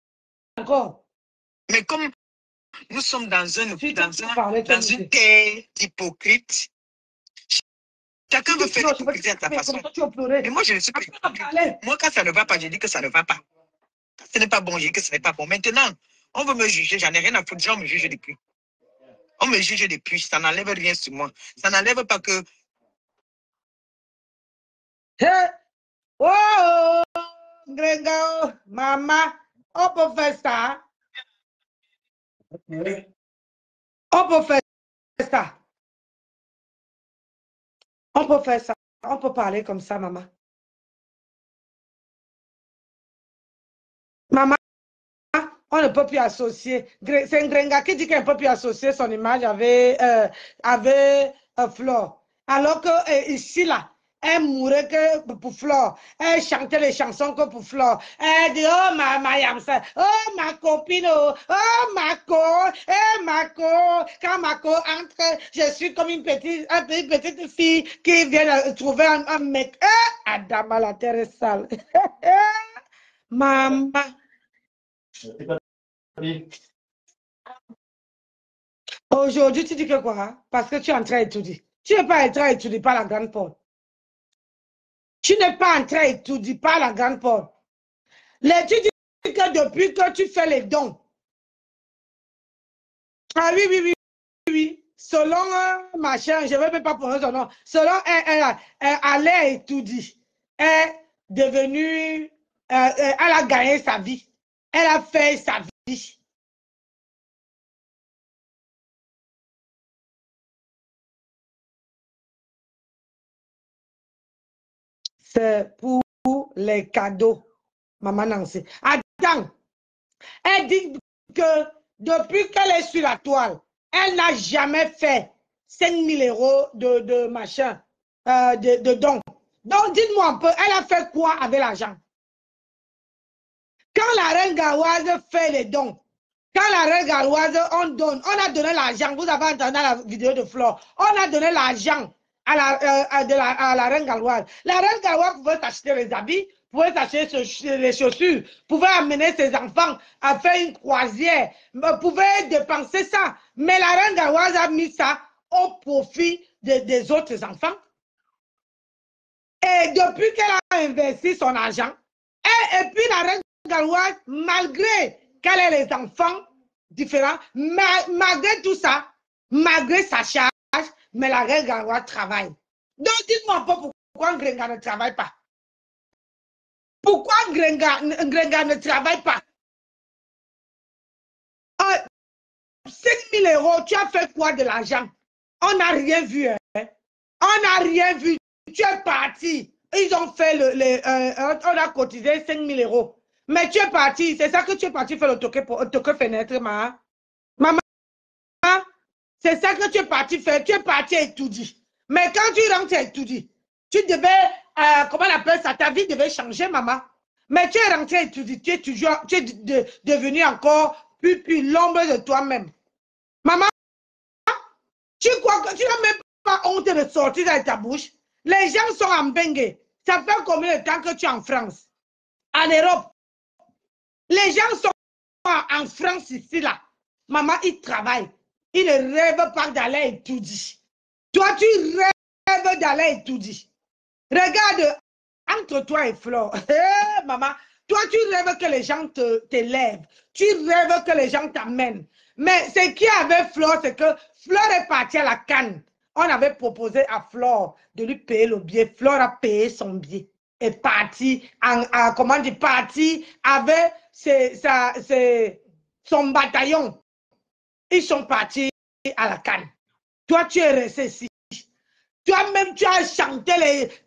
encore? Mais comme nous sommes dans une terre d'hypocrites, chacun veut faire l'hypocrisie à sa façon. Et moi, je ne suis pas hypocrite. Moi, quand ça ne va pas, je dis que ça ne va pas. Quand ce n'est pas bon, je dis que ce n'est pas bon. Maintenant, on veut me juger, j'en ai rien à foutre. Déjà, on me juge depuis. On me juge depuis, ça n'enlève rien sur moi. Ça n'enlève pas que... Hey! Oh! Gringo! Maman! On peut faire ça? On peut faire ça? On peut faire ça? On peut parler comme ça, maman? Maman, On ne peut plus associer. C'est Ngrenga qui dit qu'on ne peut plus associer son image avec Flore. Alors que ici, là, elle mourait que pour Flore. Elle chantait les chansons que pour Flore. Elle dit, oh ma Yamsa, oh ma copine, oh Mako. Quand Mako entre, je suis comme une petite fille qui vient de trouver un mec. Adama, la terre est sale. Maman. Aujourd'hui, tu dis que quoi? Parce que tu es en train d'étudier. Tu n'es pas en train d'étudier par la grande porte. Tu n'es pas en train d'étudier par la grande porte. Tu dis que depuis que tu fais les dons. Ah oui. Selon machin, je ne vais même pas prononcer son nom. Selon elle allait étudier. Elle est devenue, elle a gagné sa vie. Elle a fait sa vie. C'est pour les cadeaux, Maman Nancy. Attends, elle dit que depuis qu'elle est sur la toile, elle n'a jamais fait 5 000 € de machin, de dons. Donc, dites-moi un peu, elle a fait quoi avec l'argent? Quand la reine Galoise fait les dons, quand la reine Galoise, on donne, on a donné l'argent, vous avez entendu la vidéo de Flore, on a donné l'argent à la reine Galoise. La reine Galoise pouvait s'acheter les habits, pouvait s'acheter les chaussures, pouvait amener ses enfants à faire une croisière, pouvait dépenser ça. Mais la reine Galoise a mis ça au profit des autres enfants. Et depuis qu'elle a investi son argent, et puis la reine Galoise, malgré qu'elle ait les enfants différents, malgré tout ça, malgré sa charge, mais la reine Galoise travaille. Donc, dites-moi un peu pourquoi Ngrenga ne travaille pas. Pourquoi Ngrenga ne travaille pas? 5 000 €, tu as fait quoi de l'argent? On n'a rien vu. Hein? On n'a rien vu. Tu es parti. Ils ont fait on a cotisé 5 000 €. Mais tu es parti. C'est ça que tu es parti faire le toque fenêtre, maman. Maman, c'est ça que tu es parti faire. Tu es parti étudier. Mais quand tu rentres à étudier, tu devais, comment on appelle ça? Ta vie devait changer, maman. Mais tu es rentré à étudier. Tu es devenu encore plus l'ombre de toi-même. Maman, tu crois que tu n'as même pas honte de sortir de ta bouche? Les gens sont en bengue. Ça fait combien de temps que tu es en France? En Europe? Les gens sont en France ici, là. Maman, ils travaillent. Ils ne rêvent pas d'aller étudier. Toi, tu rêves d'aller étudier. Regarde, entre toi et Flore, maman, toi, tu rêves que les gens t'élèvent. Tu rêves que les gens t'amènent. Mais ce qui avait Flore, c'est que Flore est partie à la Cannes. On avait proposé à Flore de lui payer le billet. Flore a payé son billet. Est parti, comment dire, parti avec son bataillon. Ils sont partis à la Cannes. Toi, tu es resté ici. Toi-même, tu as chanté,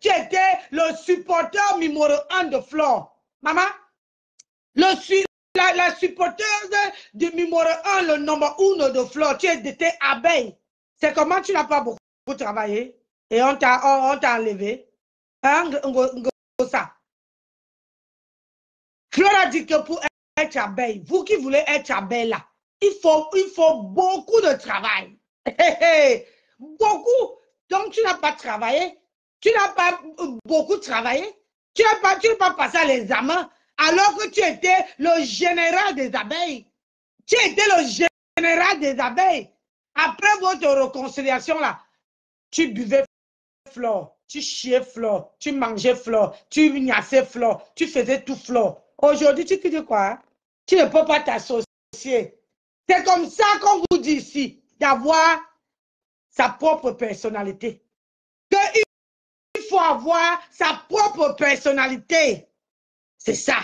tu étais le supporter numéro 1 de Flore. Maman, la supporteuse du numéro 1, le numéro 1 de Flore, tu étais abeille. C'est comment tu n'as pas beaucoup travaillé et on t'a enlevé. Hein, ça. Flore a dit que pour être abeille, vous qui voulez être abeille là, il faut beaucoup de travail. Beaucoup. Donc, tu n'as pas travaillé. Tu n'as pas beaucoup travaillé. Tu n'as pas passé à l'examen alors que tu étais le général des abeilles. Tu étais le général des abeilles. Après votre réconciliation là, tu buvais Flore, tu chiais Flore, tu mangeais Flore, tu ignaçais Flore, tu faisais tout Flore. Aujourd'hui, tu dis quoi? Hein? Tu ne peux pas t'associer. C'est comme ça qu'on vous dit ici, d'avoir sa propre personnalité. Il faut avoir sa propre personnalité. C'est ça.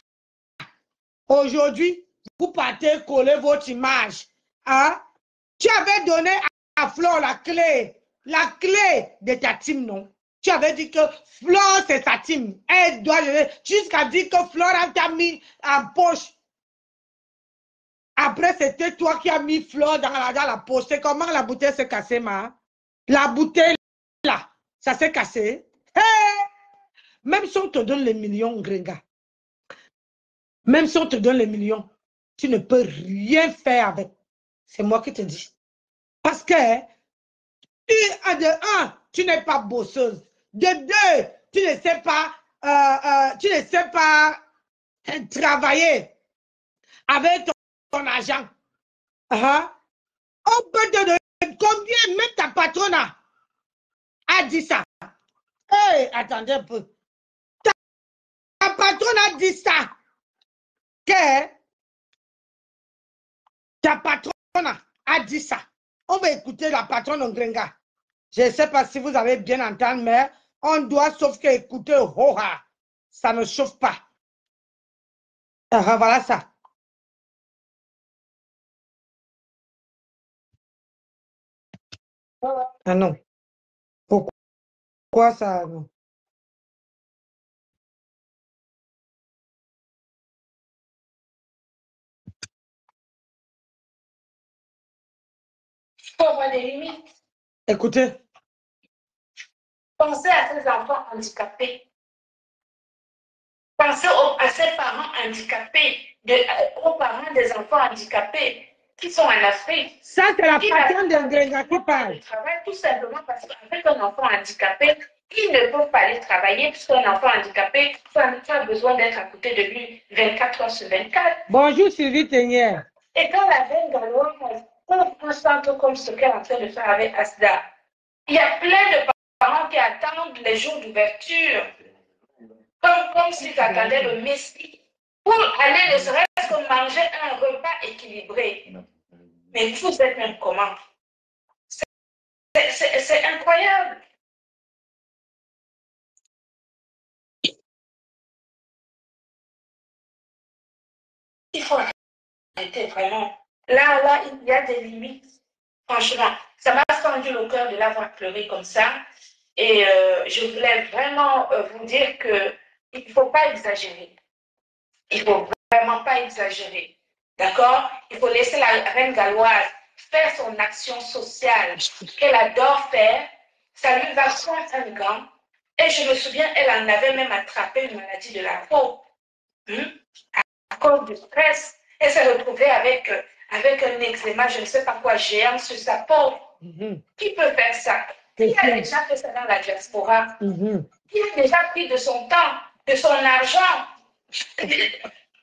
Aujourd'hui, vous partez coller votre image. Hein? Tu avais donné à Flore la clé de ta team, non? Tu avais dit que Flore, c'est sa team. Elle doit jusqu'à dire que Flore t'a mis en poche. Après, c'était toi qui as mis fleur dans la pochette. Comment la bouteille s'est cassée, ma? La bouteille, là, ça s'est cassé. Hey! Même si on te donne les millions, Gringa, même si on te donne les millions, tu ne peux rien faire avec. C'est moi qui te dis. Parce que, de un, tu n'es pas bosseuse. De deux, tu ne sais pas travailler avec ton argent. On peut te donner combien, même ta patronne a dit ça. Hey, attendez un peu. Ta patronne a dit ça. Que ta patronne a dit ça. On va écouter la patronne en Gringa. Je ne sais pas si vous avez bien entendu, mais on doit sauf que écouter Hoha. Ça ne chauffe pas. Voilà ça. Ah non. Pourquoi ça non? Il faut avoir des limites. Écoutez. Pensez à ces enfants handicapés. Pensez à ces parents handicapés, aux parents des enfants handicapés qui sont en Afrique. Ça, c'est la patronne de Gringa qui parle. Travail, tout simplement parce qu'avec un enfant handicapé, ils ne peuvent pas aller travailler puisqu'un enfant handicapé, tu as besoin d'être à côté de lui 24 heures sur 24. Bonjour Sylvie Tenière. Et quand la reine galloise ouvre un centre comme ce qu'elle est en train de faire avec Asda, il y a plein de parents qui attendent les jours d'ouverture, comme s'ils attendaient le Messie, pour aller ne serait-ce que manger un repas équilibré. Mais vous êtes même comment? C'est incroyable. Il faut arrêter vraiment. Là, il y a des limites. Franchement, ça m'a fendu le cœur de l'avoir pleuré comme ça. Et je voulais vraiment vous dire qu'il ne faut pas exagérer. Il ne faut vraiment pas exagérer. D'accord? Il faut laisser la reine galloise faire son action sociale qu'elle adore faire. Ça lui va sans un gant. Et je me souviens, elle en avait même attrapé une maladie de la peau. À cause du stress. Elle s'est retrouvée avec un eczéma, je ne sais pas quoi, géant sur sa peau. Qui peut faire ça? Qui a déjà fait ça dans la diaspora? Qui a déjà pris de son temps, de son argent,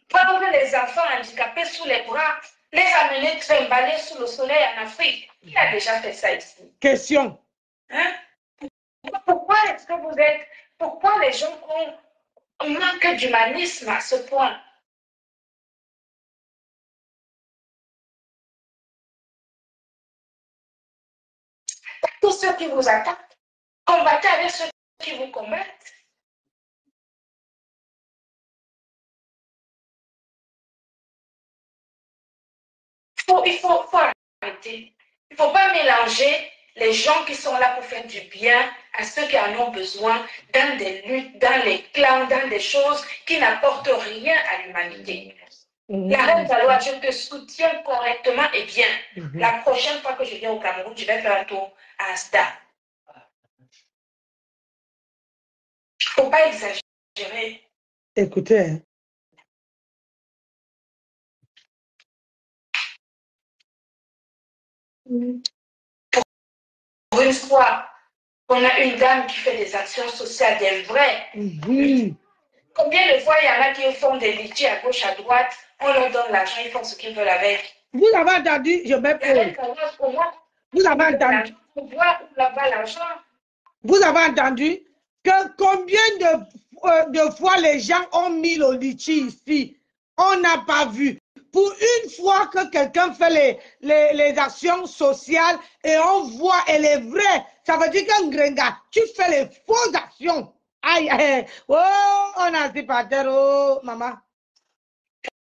prendre les enfants handicapés sous les bras, les amener trimballer sous le soleil en Afrique? Qui a déjà fait ça ici? Question. Hein? Pourquoi est-ce que vous êtes... Pourquoi les gens manquent d'humanisme à ce point? Tous ceux qui vous attaquent, combattez avec ceux qui vous combattent. Il faut arrêter. Il ne faut pas mélanger les gens qui sont là pour faire du bien à ceux qui en ont besoin dans des luttes, dans les clans, dans des choses qui n'apportent rien à l'humanité. La reine galloise, je te soutiens correctement et bien. La prochaine fois que je viens au Cameroun, je vais faire un tour à Asda. Il ne faut pas exagérer. Écoutez. Pour une fois, on a une dame qui fait des actions sociales, des vraies. Combien de fois il y en a qui font des litiges à gauche, à droite, on leur donne l'argent, ils font ce qu'ils veulent avec. Vous avez entendu, je vais vous avez entendu. Vous avez entendu que combien de fois les gens ont mis le litchi ici? On n'a pas vu. Pour une fois que quelqu'un fait les actions sociales et on voit, elle est vraie, ça veut dire qu'un Gringa, tu fais les fausses actions. Aïe, aïe, oh, on a dit pas terre, oh, maman.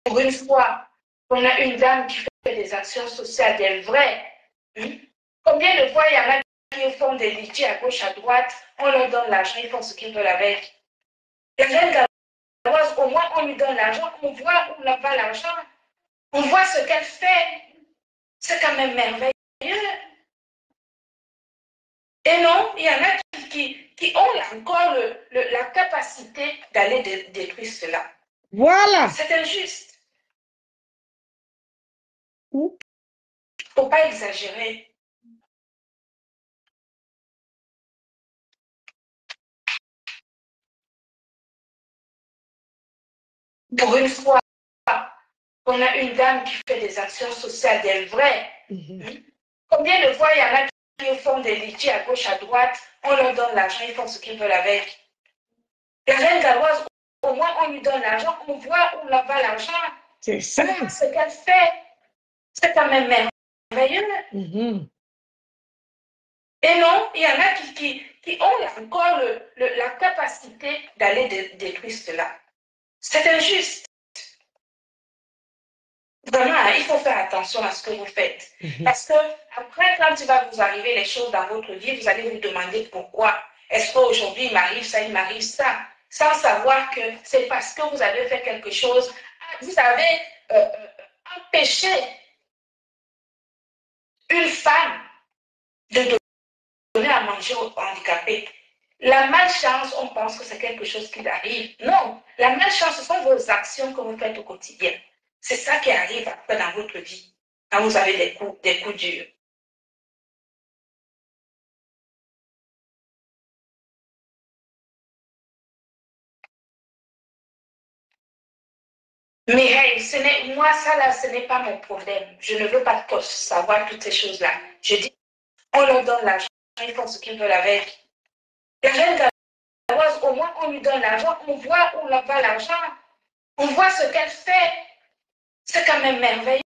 Pour une fois, on a une dame qui fait des actions sociales, des vraies. Combien de fois il y en a qui font des litiges à gauche, à droite, on leur donne l'argent, ils font ce qu'ils veulent avec. La reine galloise, au moins on lui donne l'argent, on voit où va l'argent. On voit ce qu'elle fait. C'est quand même merveilleux. Et non, il y en a qui ont encore la capacité d'aller détruire cela. Voilà. C'est injuste. Il ne faut pas exagérer. Pour une fois, on a une dame qui fait des actions sociales d'elle vraie. Combien de fois il y en a qui font des litiges à gauche, à droite, on leur donne l'argent, ils font ce qu'ils veulent avec. La reine galloise, au moins on lui donne l'argent, on voit où là va l'argent. C'est ça. Ce qu'elle fait, c'est quand même merveilleux. Et non, il y en a qui ont encore la capacité d'aller détruire cela. C'est injuste. Vraiment, il faut faire attention à ce que vous faites. Parce que après, quand il va vous arriver les choses dans votre vie, vous allez vous demander pourquoi. Est-ce qu'aujourd'hui, il m'arrive ça, sans savoir que c'est parce que vous avez fait quelque chose. Vous avez empêché une femme de donner à manger aux handicapés. La malchance, on pense que c'est quelque chose qui arrive. Non, la malchance, ce sont vos actions que vous faites au quotidien. C'est ça qui arrive après dans votre vie, quand vous avez des coups durs. Mireille, moi, ça là, ce n'est pas mon problème. Je ne veux pas savoir toutes ces choses-là. Je dis, on leur donne l'argent, ils font ce qu'ils veulent avec. La reine galloise, au moins, on lui donne l'argent, on voit où là va l'argent, on voit ce qu'elle fait. C'est quand même merveilleux.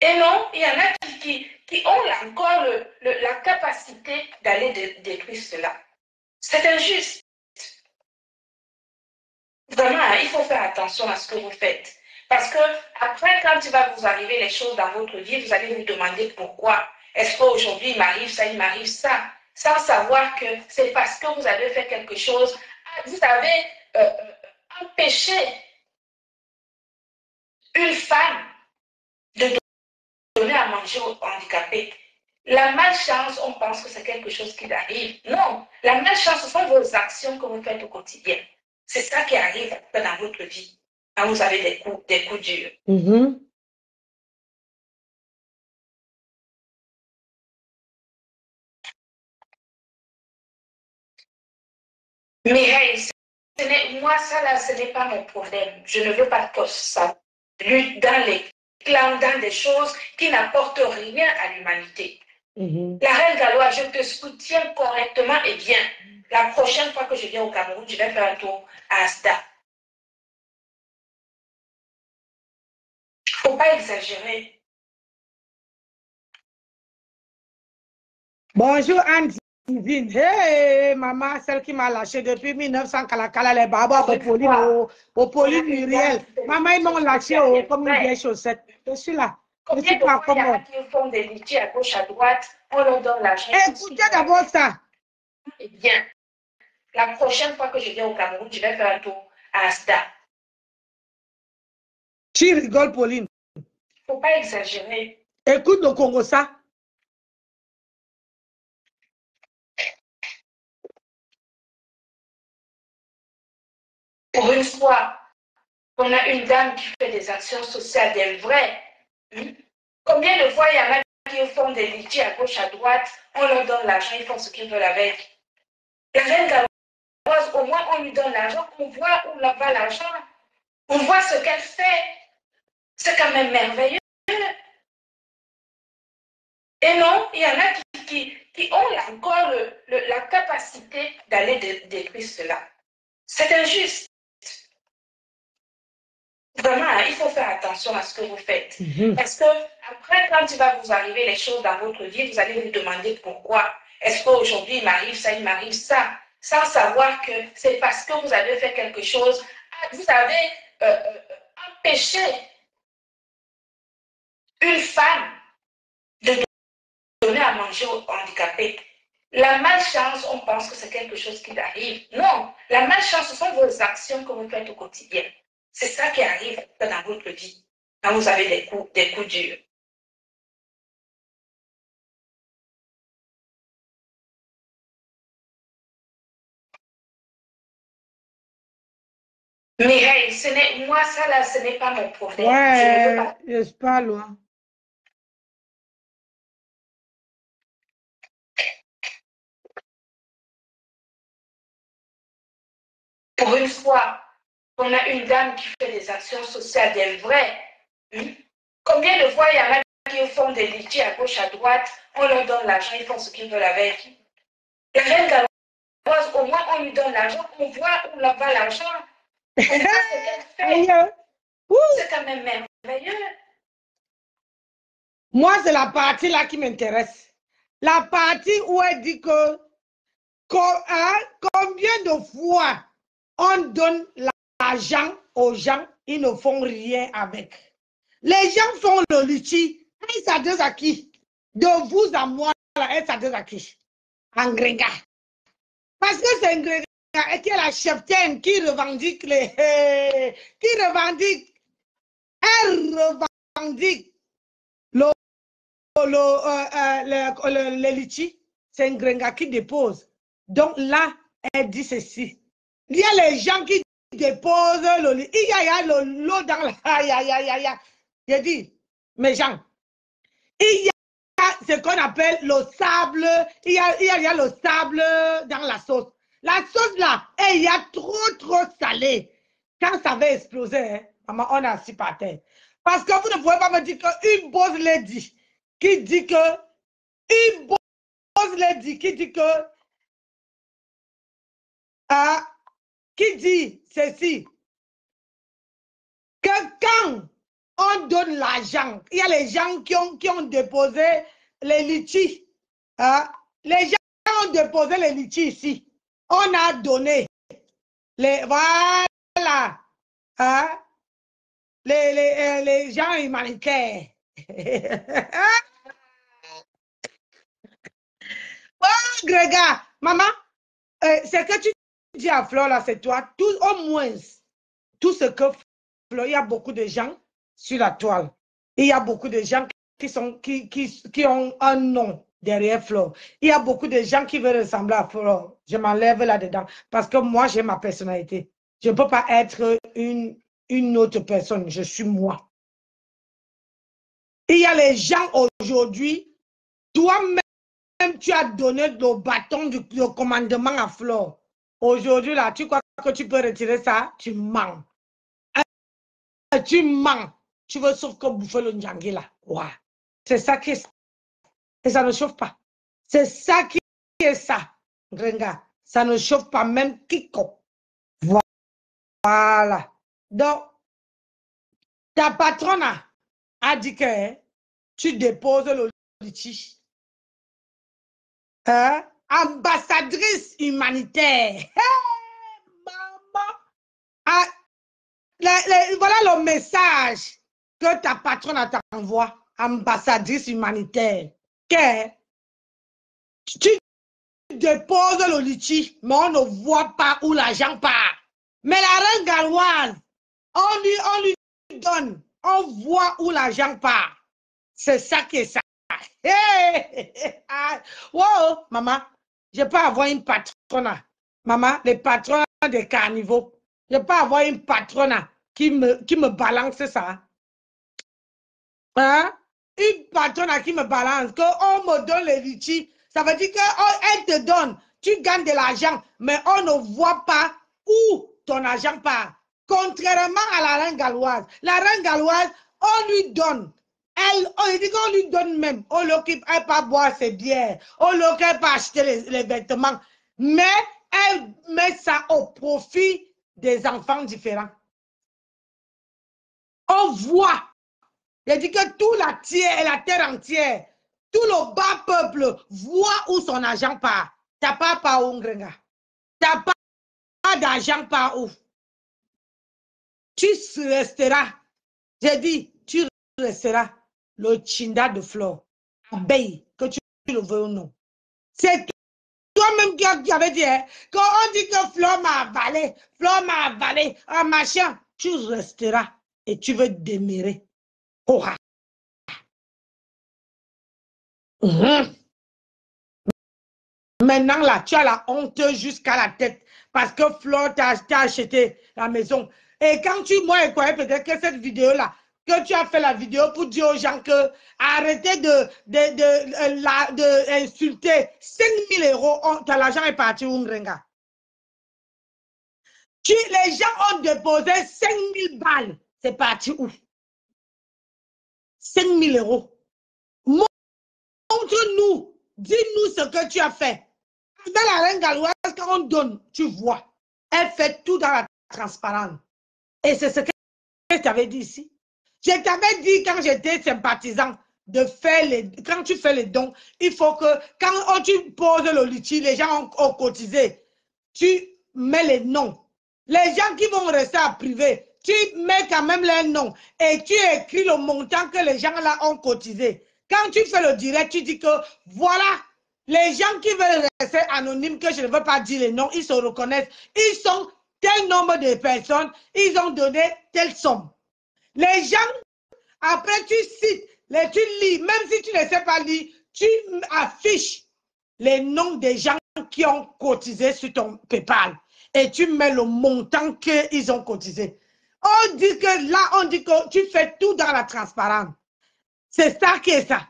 Et non, il y en a qui ont encore la capacité d'aller détruire cela. C'est injuste. Vraiment, il faut faire attention à ce que vous faites. Parce que après, quand il va vous arriver les choses dans votre vie, vous allez vous demander pourquoi. Est-ce qu'aujourd'hui, il m'arrive ça, sans savoir que c'est parce que vous avez fait quelque chose. Vous avez empêché une femme de donner à manger aux handicapés. La malchance, on pense que c'est quelque chose qui arrive. Non, la malchance, ce sont vos actions que vous faites au quotidien. C'est ça qui arrive après dans votre vie, quand vous avez des coups durs. Mireille, moi, ça là, ce n'est pas mon problème. Je ne veux pas que ça lutte dans les clans, dans des choses qui n'apportent rien à l'humanité. La reine galloise, je te soutiens correctement et bien. La prochaine fois que je viens au Cameroun, je vais faire un tour à Asda. Il ne faut pas exagérer. Bonjour Anne Divine. Hey, maman, celle qui m'a lâché depuis 1900, Kalakala, les babas, au Pauline Muriel. Maman, ils m'ont lâché comme une vieille chaussette. Je suis là. Combien de fois il y en a qui font des litiges à gauche, à droite, on leur donne l'argent. Écoutez d'abord ça. Eh bien, la prochaine fois que je viens au Cameroun, je vais faire un tour à Asda. Tu rigoles, Pauline. Il ne faut pas exagérer. Écoute le Congo, ça. Pour une fois, on a une dame qui fait des actions sociales d'elle vraie. Combien de fois il y en a qui font des litiges à gauche, à droite, on leur donne l'argent, ils font ce qu'ils veulent avec. La reine galloise, au moins on lui donne l'argent, on voit où là va l'argent, on voit ce qu'elle fait. C'est quand même merveilleux. Et non, il y en a qui ont encore la capacité d'aller détruire cela. C'est injuste. Vraiment, il faut faire attention à ce que vous faites. Parce que après, quand il va vous arriver les choses dans votre vie, vous allez vous demander pourquoi. Est-ce qu'aujourd'hui, il m'arrive ça, sans savoir que c'est parce que vous avez fait quelque chose. Vous avez empêché une femme de donner à manger aux handicapés. La malchance, on pense que c'est quelque chose qui arrive. Non, la malchance, ce sont vos actions que vous faites au quotidien. C'est ça qui arrive dans votre vie, quand vous avez des coups durs. Mireille, moi, ça là, ce n'est pas mon problème. Ouais, je ne veux pas. je suis pas loin. Pour une fois, on a une dame qui fait des actions sociales, des vraies. Combien de fois il y en a qui font des litiges à gauche, à droite, on leur donne l'argent, ils font ce qu'ils veulent avec. La reine Galoise, au moins on lui donne l'argent, on voit où là va l'argent. On voit ce qu'elle fait. C'est quand même merveilleux. Moi, c'est la partie là qui m'intéresse. La partie où elle dit que combien de fois on donne l'argent aux gens, ils ne font rien avec. Les gens font le litige, elle s'adresse à qui? De vous à moi, là, elle s'adresse à qui? En Grenga. Parce que c'est un Grenga et qui est la cheftaine qui revendique les... qui revendique. Elle revendique le litchi. C'est un Grenga qui dépose. Donc là, elle dit ceci. Il y a les gens qui déposent le lit. Il y a l'eau dans la... J'ai dit, mes gens, il y a ce qu'on appelle le sable. Il y a le sable dans la sauce. La sauce là, il y a trop salé. Quand ça va exploser, hein, maman, on est assis par terre. Parce que vous ne pouvez pas me dire qu'une boss lady qui dit que... Une boss lady qui dit que... qui dit ceci, que quand on donne l'argent, il y a les gens qui ont déposé les litchis. Les gens ont déposé les litchis ici. On a donné les... Voilà. Les gens humanitaires. Oh, Gréga, maman, c'est que tu dis à Flore, là, c'est toi, au moins, tout ce que Flore, il y a beaucoup de gens sur la toile. Il y a beaucoup de gens qui ont un nom derrière Flore. Il y a beaucoup de gens qui veulent ressembler à Flore. Je m'enlève là-dedans parce que moi, j'ai ma personnalité. Je ne peux pas être une autre personne. Je suis moi. Il y a les gens aujourd'hui, toi-même, tu as donné le bâton du commandement à Flore. Aujourd'hui, là, tu crois que tu peux retirer ça? Tu mens. Tu mens. Tu veux sauf que bouffer le Ndjangi, là. Ouais. C'est ça qui est ça. Et ça ne chauffe pas. C'est ça qui est ça. Grenga. Ça ne chauffe pas même Kiko. Voilà. Donc, ta patronne a dit que tu déposes le litige. Ambassadrice humanitaire. Hey, maman. Voilà le message que ta patronne t'envoie. Ambassadrice humanitaire. Que tu déposes le litige, mais on ne voit pas où l'argent part. Mais la reine Galoise, on lui donne, on voit où l'argent part. C'est ça qui est ça. Wow, maman, je peux avoir une patronne. Maman, les patrons des carnivaux. Je peux avoir une patronne qui me balance ça. Hein? Une patronne qui me balance, qu'on me donne les litchis. Ça veut dire qu'elle te donne, tu gagnes de l'argent, mais on ne voit pas où ton argent part. Contrairement à la reine Galoise. La reine Galoise, on lui donne. On dit qu'on lui donne même. On l'occupe, elle pas boire ses bières. On l'occupe pas acheter les vêtements. Mais elle met ça au profit des enfants différents. On voit. Il dit que tout la terre entière, tout le bas peuple voit où son argent part. T'as pas par où, Grenga. T'as pas d'argent par où. Tu resteras. J'ai dit, tu resteras le Chinda de Flore. Abeille, que tu le veux ou non. C'est toi-même qui avais dit, hein, quand on dit que Flore m'a avalé, un machin. tu resteras et tu veux demeurer. Oh. Maintenant, là, tu as la honte jusqu'à la tête parce que Flore t'a acheté la maison. Et quand moi, je croyais peut-être que cette vidéo-là, que tu as fait la vidéo pour dire aux gens que arrêtez d'insulter 5 000 €, l'argent est parti où, Ngrenga? Les gens ont déposé 5 000 balles. C'est parti où? 5 000 €. Montre-nous, dis-nous ce que tu as fait. Dans la reine galloise, quand on donne, tu vois, elle fait tout dans la transparence. Et c'est ce que je t'avais dit ici. Je t'avais dit quand j'étais sympathisant de faire quand tu fais les dons, il faut que quand tu poses le litige, les gens ont cotisé, tu mets les noms. Les gens qui vont rester à privé, tu mets quand même les noms et tu écris le montant que les gens là ont cotisé. Quand tu fais le direct, tu dis que voilà, les gens qui veulent rester anonymes, que je ne veux pas dire les noms, ils se reconnaissent. Ils sont tel nombre de personnes, ils ont donné telle somme. Les gens, après tu cites, tu lis, même si tu ne sais pas lire, tu affiches les noms des gens qui ont cotisé sur ton PayPal. Et tu mets le montant qu'ils ont cotisé. On dit que là, on dit que tu fais tout dans la transparence. C'est ça qui est ça.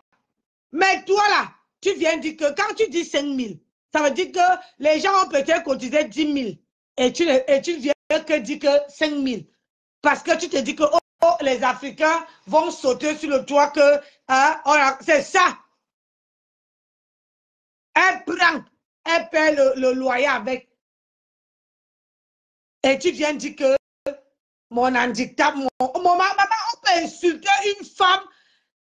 Mais toi là, tu viens dire que quand tu dis 5 000, ça veut dire que les gens ont peut-être cotisé 10 000. Et tu viens que dire que 5 000. Parce que tu te dis que les Africains vont sauter sur le toit que c'est ça. Elle prend, elle paie le loyer avec. Et tu viens dire que mon handicap, maman, on peut insulter une femme.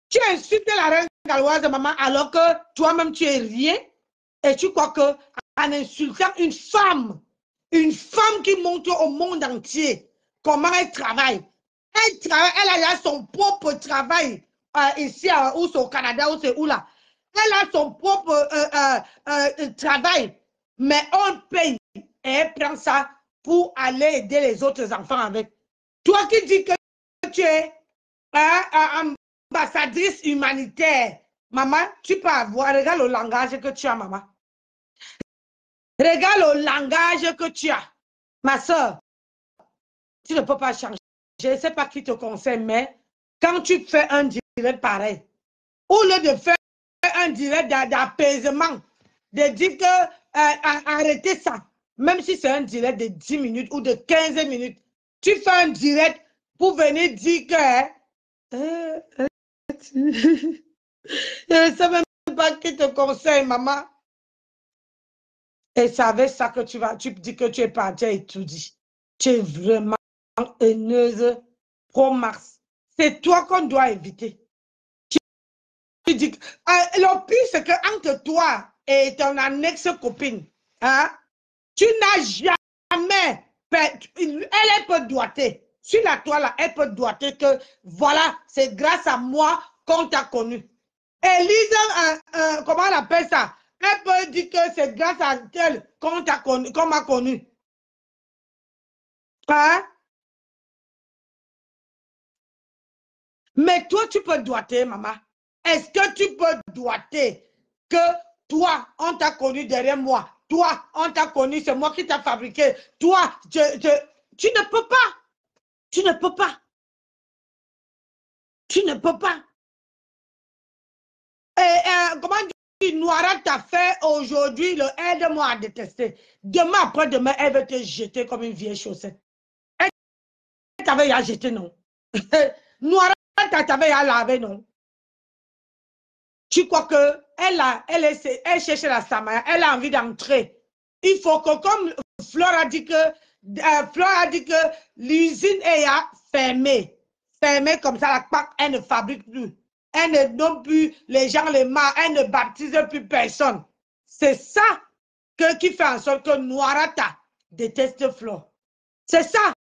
Tu insultes la reine galloise, maman, alors que toi-même, tu es rien. Et tu crois que en insultant une femme qui montre au monde entier comment elle travaille. Elle a son propre travail ici, ou au Canada, ou c'est où là. Elle a son propre travail. Mais on paye et elle prend ça pour aller aider les autres enfants avec. Toi qui dis que tu es ambassadrice humanitaire, maman, tu peux avoir, regarde le langage que tu as, maman. Regarde le langage que tu as. Ma soeur, tu ne peux pas changer. Je ne sais pas qui te conseille, mais quand tu fais un direct pareil, au lieu de faire un direct d'apaisement, de dire que arrêtez ça, même si c'est un direct de 10 minutes ou de 15 minutes, tu fais un direct pour venir dire que je ne sais même pas qui te conseille, maman. Et c'est avec ça que tu dis que tu es parti à étudier. Tu es vraiment haineuse, pro-Mars. C'est toi qu'on doit éviter. Tu dis, le pire, c'est qu'entre toi et ton ex-copine, hein, tu n'as jamais, elle peut doiter. Sur la toile, elle peut doiter que, voilà, c'est grâce à moi qu'on t'a connu. Elise, comment on appelle ça? Elle peut dire que c'est grâce à elle qu'on m'a connu. Hein? Mais toi, tu peux doiter, maman. Est-ce que tu peux doiter que toi, on t'a connu derrière moi? Toi, on t'a connu, c'est moi qui t'a fabriqué. Toi, tu ne peux pas. Tu ne peux pas. Tu ne peux pas. Et comment dire, Noira t'a fait aujourd'hui le aide-moi à détester. Demain, après-demain, elle veut te jeter comme une vieille chaussette. Elle t'avait à jeter, non? Noira t'avait à laver, non? Tu crois que elle cherche la Samaya, elle a envie d'entrer. Il faut que, comme Flore a dit que l'usine est fermée. Fermée comme ça, elle ne fabrique plus. Elle ne donne plus les gens les mains, elle ne baptise plus personne. C'est ça qui fait en sorte que Noirata déteste Flore. C'est ça.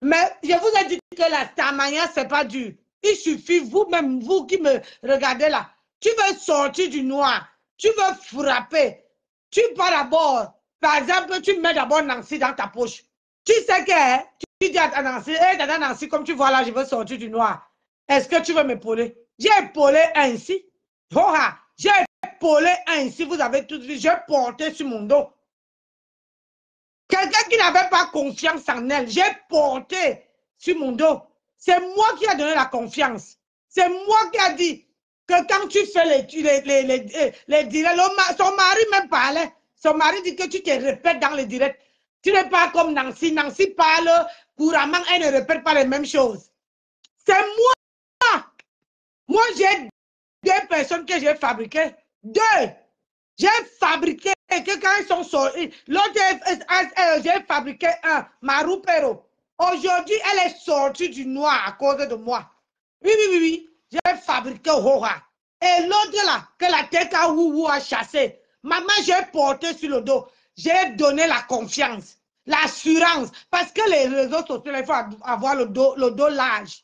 Mais je vous ai dit que la Samaya, ce n'est pas dur. Il suffit, vous-même, vous qui me regardez là, tu veux sortir du noir, tu veux frapper, tu pars d'abord, par exemple, tu mets d'abord Nancy dans ta poche. Tu sais que dis à Nancy, hé, Tata Nancy, comme tu vois là, je veux sortir du noir. Est-ce que tu veux m'épauler? J'ai épaulé ainsi. J'ai épaulé ainsi, vous avez tout vu, j'ai porté sur mon dos. Quelqu'un qui n'avait pas confiance en elle, j'ai porté sur mon dos. C'est moi qui ai donné la confiance. C'est moi qui ai dit que quand tu fais les directs, son mari même parlait. Son mari dit que tu te répètes dans les directs. Tu n'es pas comme Nancy. Nancy parle couramment, elle ne répète pas les mêmes choses. C'est moi. Moi, j'ai 2 personnes que j'ai fabriquées. 2. J'ai fabriqué que quand ils sont sortis, l'autre, j'ai fabriqué un, Marupero. Aujourd'hui, elle est sortie du noir à cause de moi. Oui. J'ai fabriqué Hora. Et l'autre là, que la tête à Ouou a chassé. Maman, j'ai porté sur le dos. J'ai donné la confiance, l'assurance. Parce que les réseaux sociaux, il faut avoir le dos large.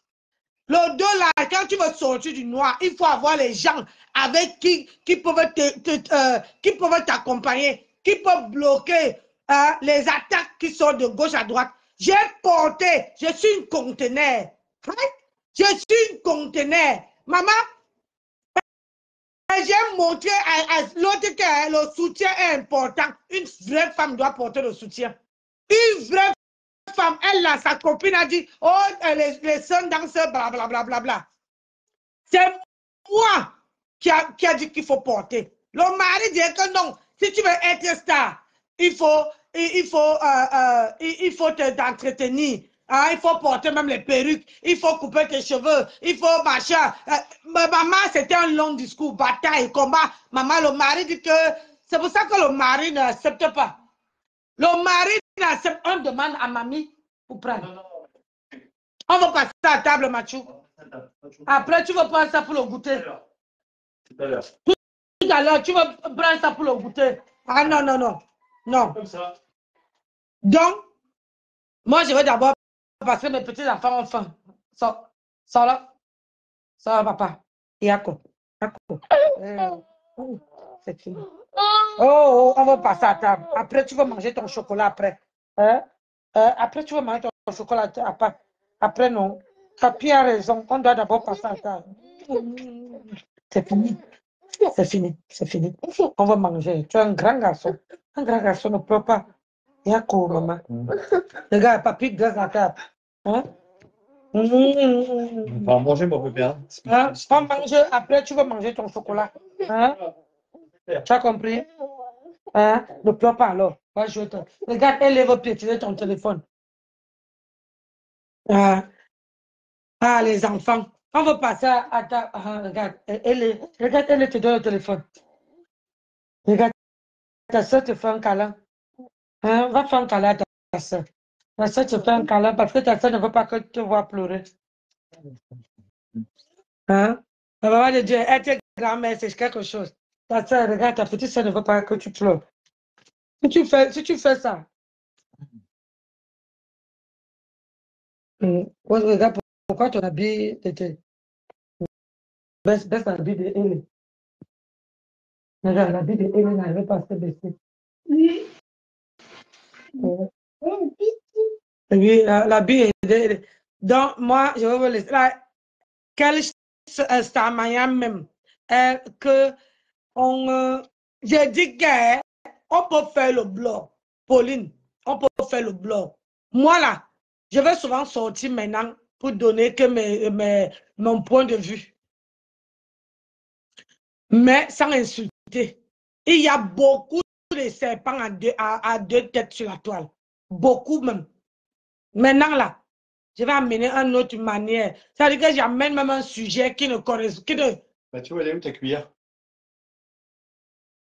Le dos là, quand tu veux sortir du noir, il faut avoir les gens avec qui peuvent t'accompagner, qui peuvent bloquer les attaques qui sont de gauche à droite. J'ai porté, je suis une conteneur. Je suis une conteneur. Maman, j'ai montré à l'autre que le soutien est important. Une vraie femme doit porter le soutien. Une vraie femme, elle là, sa copine a dit, oh, les sons dansent, blablabla. C'est moi qui a dit qu'il faut porter. Le mari dit que non, si tu veux être star, il faut t'entretenir. Hein, il faut porter même les perruques, il faut couper tes cheveux, il faut machin. Maman, c'était un long discours, bataille, combat. Maman, le mari dit que c'est pour ça que le mari n'accepte pas. Le mari n'accepte, on demande à mamie pour prendre. On va passer à la table, Mathieu. Après, tu vas prendre ça pour le goûter. Tout à l'heure. Tout à l'heure, tu vas prendre ça pour le goûter. Ah non. Comme ça. Donc, moi, je vais d'abord passer mes petits enfants enfin. Ça là. Ça, papa. Yako. C'est fini. Oh, on va passer à table. Après, tu vas manger ton chocolat après. Après, tu vas manger ton chocolat après. Après, non. Papi a raison. On doit d'abord passer à table. C'est fini. C'est fini. On va manger. Tu es un grand garçon. Un grand garçon ne pleure pas. Yako, maman. Regarde, papi glace à table. Hein? On va manger, mon bébé. Hein? On mange, après, tu vas manger ton chocolat. Hein? Tu as compris? Hein? Ne pleure pas alors. Va jouer ton... Regarde, elle va piétiner ton téléphone. Les enfants. On va passer à ta... regarde, elle te donne le téléphone. Regarde, ta soeur te fait un câlin. Hein? Va faire un câlin à ta soeur. Ta soeur te fait un câlin parce que ta soeur ne veut pas que tu te vois pleurer. Hein? La maman de Dieu, elle est grand-mère, c'est quelque chose. Ta soeur, regarde, ta petite soeur ne veut pas que tu pleures. Si tu fais ça, regarde pourquoi ton habit était. Baisse l'habit de elle. Regarde, l'habit de elle n'arrive pas à se baisser. Oui, l'habit est. Donc, moi, je vais vous laisser. Quelle star même que j'ai dit qu'on peut faire le blog. Pauline, on peut faire le blog. Moi là, je vais souvent sortir maintenant pour donner que mon point de vue. Mais sans insulter. Il y a beaucoup de serpents à 2 têtes sur la toile. Beaucoup même. Maintenant là, je vais amener une autre manière. Ça veut dire que j'amène même un sujet qui ne correspond. Bah, tu vois, elle est où ta cuillère?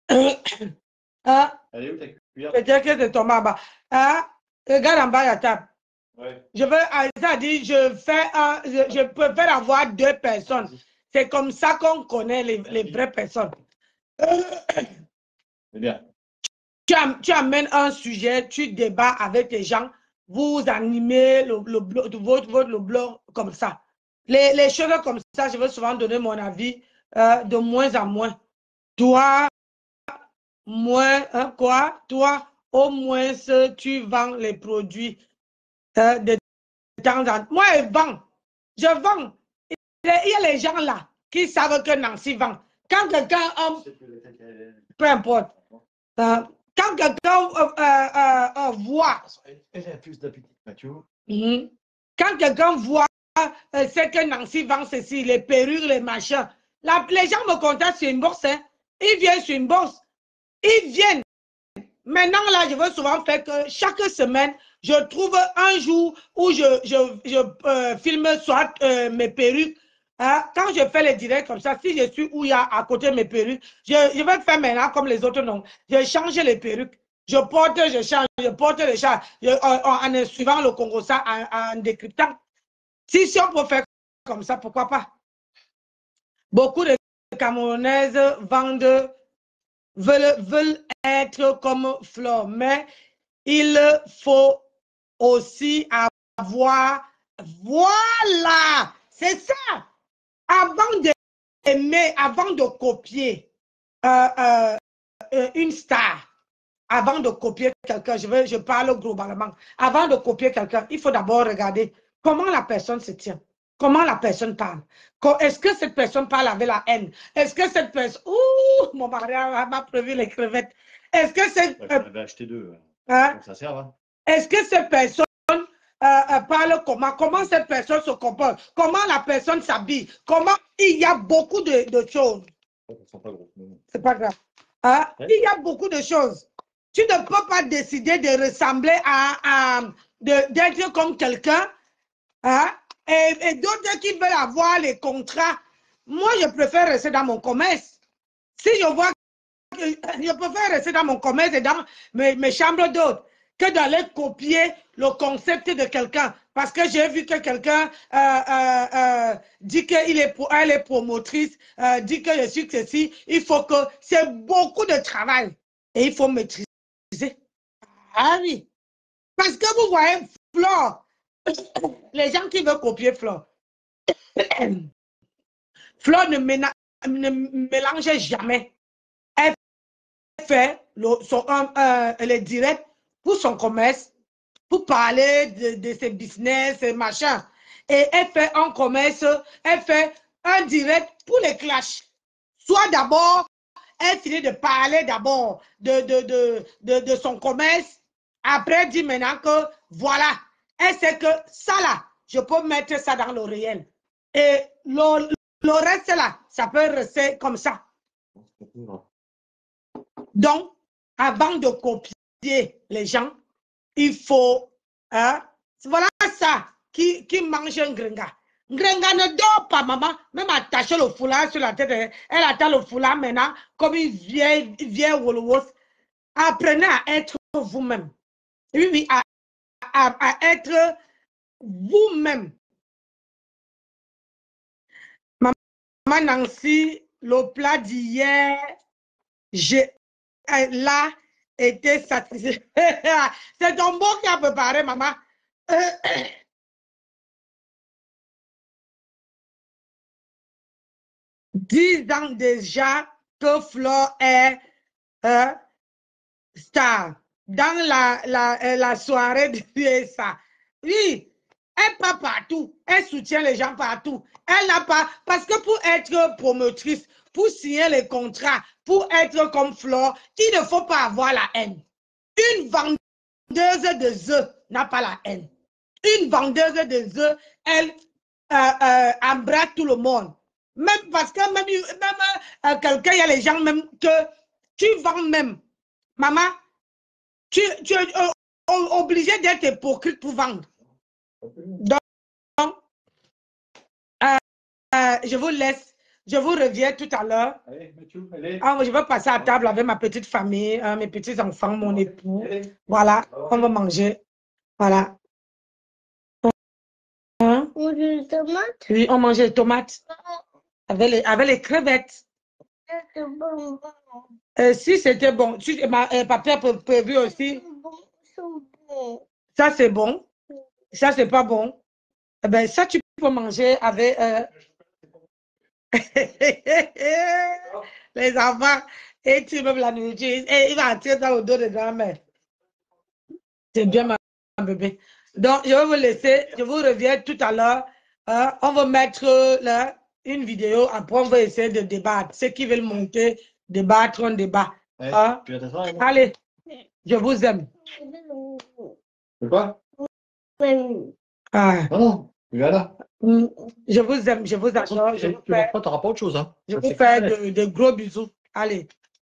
Elle est où ta cuillère? Peut-être que c'est tombé en bas. Regarde en bas la table. Ouais. Je préfère avoir 2 personnes. C'est comme ça qu'on connaît les vraies personnes. C'est bien. Tu amènes un sujet, tu débats avec les gens, vous animez le blog comme ça. Les choses comme ça, je veux souvent donner mon avis de moins en moins. Toi, moins, quoi? Toi, au moins, tu vends les produits de temps en temps. Moi, je vends. Je vends. Il y a les gens là qui savent que Nancy vend. Quand quelqu'un, peu importe, quand quelqu'un voit, Elle a plus d'appétit, Mathieu. Quand quelqu'un voit c'est que Nancy vend ceci, les perruques, les machins, les gens me contactent sur une bourse. Hein. Ils viennent sur une bourse. Ils viennent. Maintenant, là, je veux souvent faire que chaque semaine, je trouve un jour où je filme soit mes perruques. Hein, quand je fais les directs comme ça, si je suis où il y a à côté mes perruques, je vais faire maintenant comme les autres non. Je change les perruques. Je porte, je change, je porte, je change. En suivant le Congo, ça, en décryptant. Si on peut faire comme ça, pourquoi pas? Beaucoup de Camerounaises veulent être comme Flore, mais il faut aussi avoir, voilà, c'est ça, avant d'aimer, avant de copier une star, avant de copier quelqu'un, je parle globalement, avant de copier quelqu'un, il faut d'abord regarder comment la personne se tient. Comment la personne parle? Est-ce que cette personne parle avec la haine? Est-ce que cette personne... Ouh, mon mari m'a prévu les crevettes. Est-ce que cette... J'en avais acheté 2. Hein? Donc ça sert, hein? Est-ce que cette personne parle comment? Comment cette personne se comporte? Comment la personne s'habille? Comment... Il y a beaucoup de choses. C'est pas grave. Hein? Ouais. Il y a beaucoup de choses. Tu ne peux pas décider de ressembler d'être comme quelqu'un. Hein? Et d'autres qui veulent avoir les contrats, moi, je préfère rester dans mon commerce. Si je vois que je préfère rester dans mon commerce et dans mes chambres d'hôtes que d'aller copier le concept de quelqu'un. Parce que j'ai vu que quelqu'un dit qu'elle est promotrice, dit que je suis ceci. Il faut que c'est beaucoup de travail et il faut maîtriser. Ah oui. Parce que vous voyez, Flore, les gens qui veulent copier Flore, Flore ne mélange jamais. Elle fait les directs pour son commerce, pour parler de ses business, ses machins. Et elle fait un commerce, elle fait un direct pour les clashs. Soit d'abord, elle finit de parler d'abord de son commerce. Après, elle dit maintenant que voilà. Elle sait que ça là, je peux mettre ça dans le réel. Et le reste là, ça peut rester comme ça. Donc, avant de copier les gens, il faut, hein, voilà ça, qui mange un grenga. Grenga ne dort pas, maman. Même attacher le foulard sur la tête, elle attache le foulard maintenant, comme une vieille Wolowos. Apprenez à être vous-même. Oui, à être vous-même. Maman Nancy, le plat d'hier, là, était satisfait. C'est ton beau qui a préparé, maman. 10 ans déjà que Flore est star. Dans la soirée de ça. Oui, elle part partout. Elle soutient les gens partout. Elle n'a pas... Parce que pour être promotrice, pour signer les contrats, pour être comme Flore, il ne faut pas avoir la haine. Une vendeuse de œufs n'a pas la haine. Une vendeuse de œufs, elle embrasse tout le monde. Même parce que même quelqu'un, il y a les gens même que tu vends même. Maman, tu es obligé d'être hypocrite pour vendre. Donc, je vous laisse. Je vous reviens tout à l'heure. Je vais passer à table avec ma petite famille, mes petits-enfants, mon époux. Voilà, on va manger. Voilà. Hein? On mange les tomates? Oui, on mange les tomates. Avec les crevettes. C'était bon. Si c'était bon. Papa a prévu aussi. Ça, c'est bon. Ça, c'est pas bon. Eh ben, ça, tu peux manger avec... les enfants, et tu veux la nourriture, et il va tirer dans le dos de grand-mère. C'est bien, ma bébé. Donc, je vais vous laisser. Je vous reviens tout à l'heure. On va mettre là une vidéo. Après, on va essayer de débattre. Ceux qui veulent monter, débattre, on débat. Ouais, allez, je vous aime. C'est quoi? Ah. Non, voilà. Je vous aime, je vous adore. Tu ne pas autre chose. Hein. Je vous fais de gros bisous. Allez,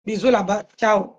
bisous là-bas. Ciao.